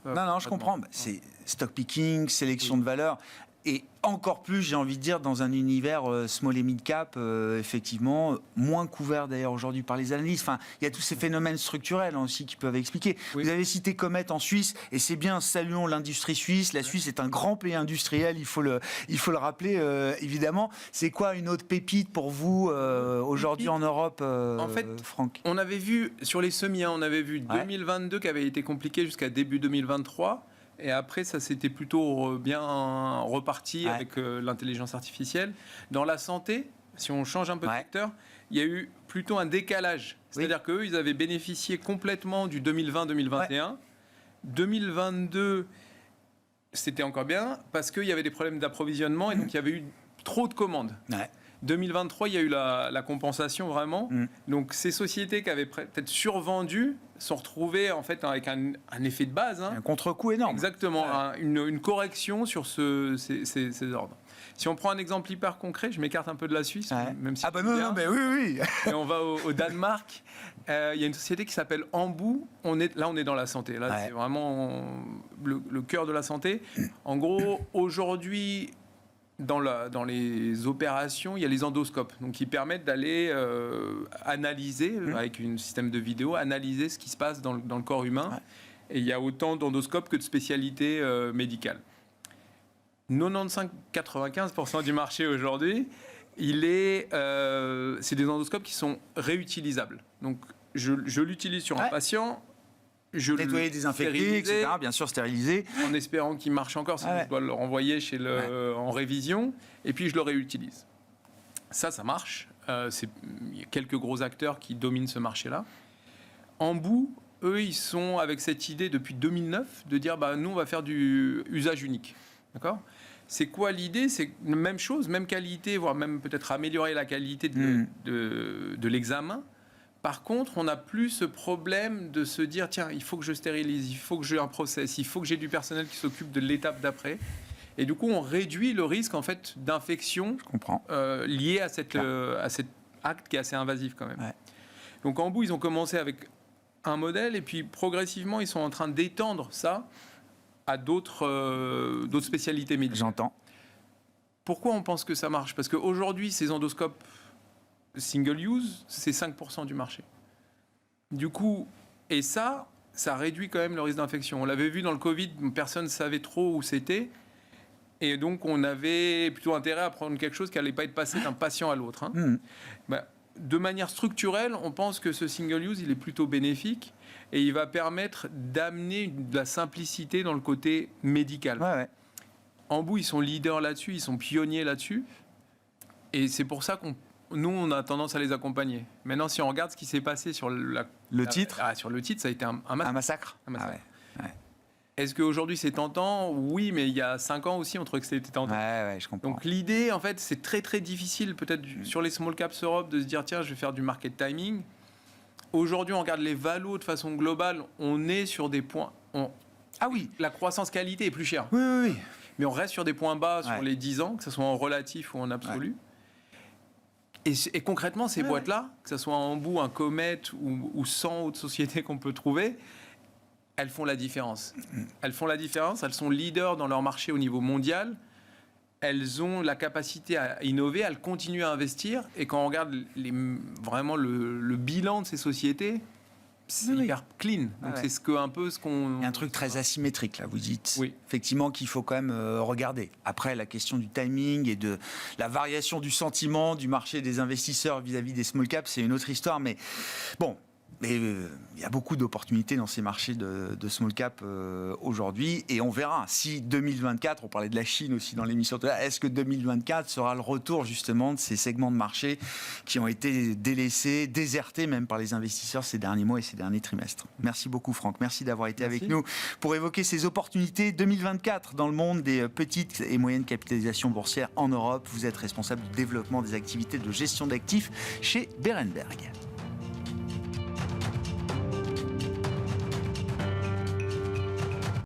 Non, je comprends. C'est stock picking, sélection de valeurs. Et encore plus, j'ai envie de dire, dans un univers small et mid cap, effectivement, moins couvert d'ailleurs aujourd'hui par les analystes. Enfin, il y a tous ces phénomènes structurels aussi qui peuvent expliquer. Oui. Vous avez cité Comet en Suisse, et c'est bien, saluons l'industrie suisse. La Suisse est un grand pays industriel, il faut le rappeler, évidemment. C'est quoi une autre pépite pour vous aujourd'hui en Europe, en fait, Franck? On avait vu, sur les semis, on avait vu 2022 qui avait été compliqué jusqu'à début 2023. Et après, ça s'était plutôt bien reparti avec l'intelligence artificielle. Dans la santé, si on change un peu de secteur, il y a eu plutôt un décalage. C'est-à-dire qu'eux, ils avaient bénéficié complètement du 2020-2021. 2022, c'était encore bien parce qu'il y avait des problèmes d'approvisionnement et donc il y avait eu trop de commandes. 2023, il y a eu la compensation vraiment. Donc ces sociétés qui avaient peut-être survendu sont retrouvées en fait avec un effet de base. Un contre-coup énorme. Exactement, une correction sur ces ordres. Si on prend un exemple hyper concret, je m'écarte un peu de la Suisse, même si oui. Et on va au Danemark. Il y a une société qui s'appelle Ambu. On est dans la santé. Là, c'est vraiment le cœur de la santé. En gros, aujourd'hui, dans les opérations, il y a les endoscopes, donc qui permettent d'aller analyser, avec un système de vidéo, analyser ce qui se passe dans le corps humain. Et il y a autant d'endoscopes que de spécialités médicales. 95-95% du marché aujourd'hui, c'est des endoscopes qui sont réutilisables. Donc, je l'utilise sur un patient. Nettoyer, désinfecter, etc. Bien sûr, stériliser. En espérant qu'il marche encore, sinon je dois le renvoyer en révision. Et puis, je le réutilise. Ça marche. Il y a quelques gros acteurs qui dominent ce marché-là. Ambu, eux, ils sont avec cette idée depuis 2009 de dire nous, on va faire du usage unique. D'accord ? C'est quoi l'idée ? C'est la même chose, même qualité, voire même peut-être améliorer la qualité de l'examen. Par contre, on n'a plus ce problème de se dire tiens, il faut que je stérilise, il faut que j'ai un process, il faut que j'ai du personnel qui s'occupe de l'étape d'après. Et du coup, on réduit le risque en fait d'infection lié à cet acte qui est assez invasif quand même. Donc en bout, ils ont commencé avec un modèle et puis progressivement, ils sont en train d'étendre ça à d'autres spécialités médicales. J'entends. Pourquoi on pense que ça marche ? Parce qu'aujourd'hui, ces endoscopes single use, c'est 5% du marché. Du coup, et ça réduit quand même le risque d'infection. On l'avait vu dans le Covid, personne ne savait trop où c'était. Et donc, on avait plutôt intérêt à prendre quelque chose qui n'allait pas être passé d'un patient à l'autre. De manière structurelle, on pense que ce single use, il est plutôt bénéfique et il va permettre d'amener de la simplicité dans le côté médical. Ambu, ils sont leaders là-dessus, ils sont pionniers là-dessus. Et c'est pour ça nous, on a tendance à les accompagner. Maintenant, si on regarde ce qui s'est passé sur le titre, sur le titre, ça a été un massacre. Est-ce qu'aujourd'hui, c'est tentant ? Oui, mais il y a 5 ans aussi, on trouvait que c'était tentant. Je comprends. Donc, l'idée, en fait, c'est très, très difficile, peut-être, sur les small caps Europe, de se dire, tiens, je vais faire du market timing. Aujourd'hui, on regarde les valos de façon globale, on est sur des points... La croissance qualité est plus chère. Oui. mais on reste sur des points bas sur Ouais. les 10 ans, que ce soit en relatif ou en absolu. Et concrètement, ces boîtes-là, que ce soit un Bamboo, un Comet ou 100 autres sociétés qu'on peut trouver, elles font la différence. Elles font la différence, elles sont leaders dans leur marché au niveau mondial. Elles ont la capacité à innover, elles continuent à investir. Et quand on regarde vraiment le bilan de ces sociétés, c'est Oui. hyper clean. Donc Ouais. c'est un peu ce qu'on... Il y a un truc très asymétrique, là, vous dites. Oui. Effectivement, qu'il faut quand même regarder. Après, la question du timing et de la variation du sentiment du marché des investisseurs vis-à-vis des small caps, c'est une autre histoire. Mais bon, il y a beaucoup d'opportunités dans ces marchés de small cap aujourd'hui. Et on verra si 2024, on parlait de la Chine aussi dans l'émission, est-ce que 2024 sera le retour justement de ces segments de marché qui ont été délaissés, désertés même par les investisseurs ces derniers mois et ces derniers trimestres. Merci beaucoup Franck, merci d'avoir été avec nous pour évoquer ces opportunités 2024 dans le monde des petites et moyennes capitalisations boursières en Europe. Vous êtes responsable du développement des activités de gestion d'actifs chez Berenberg.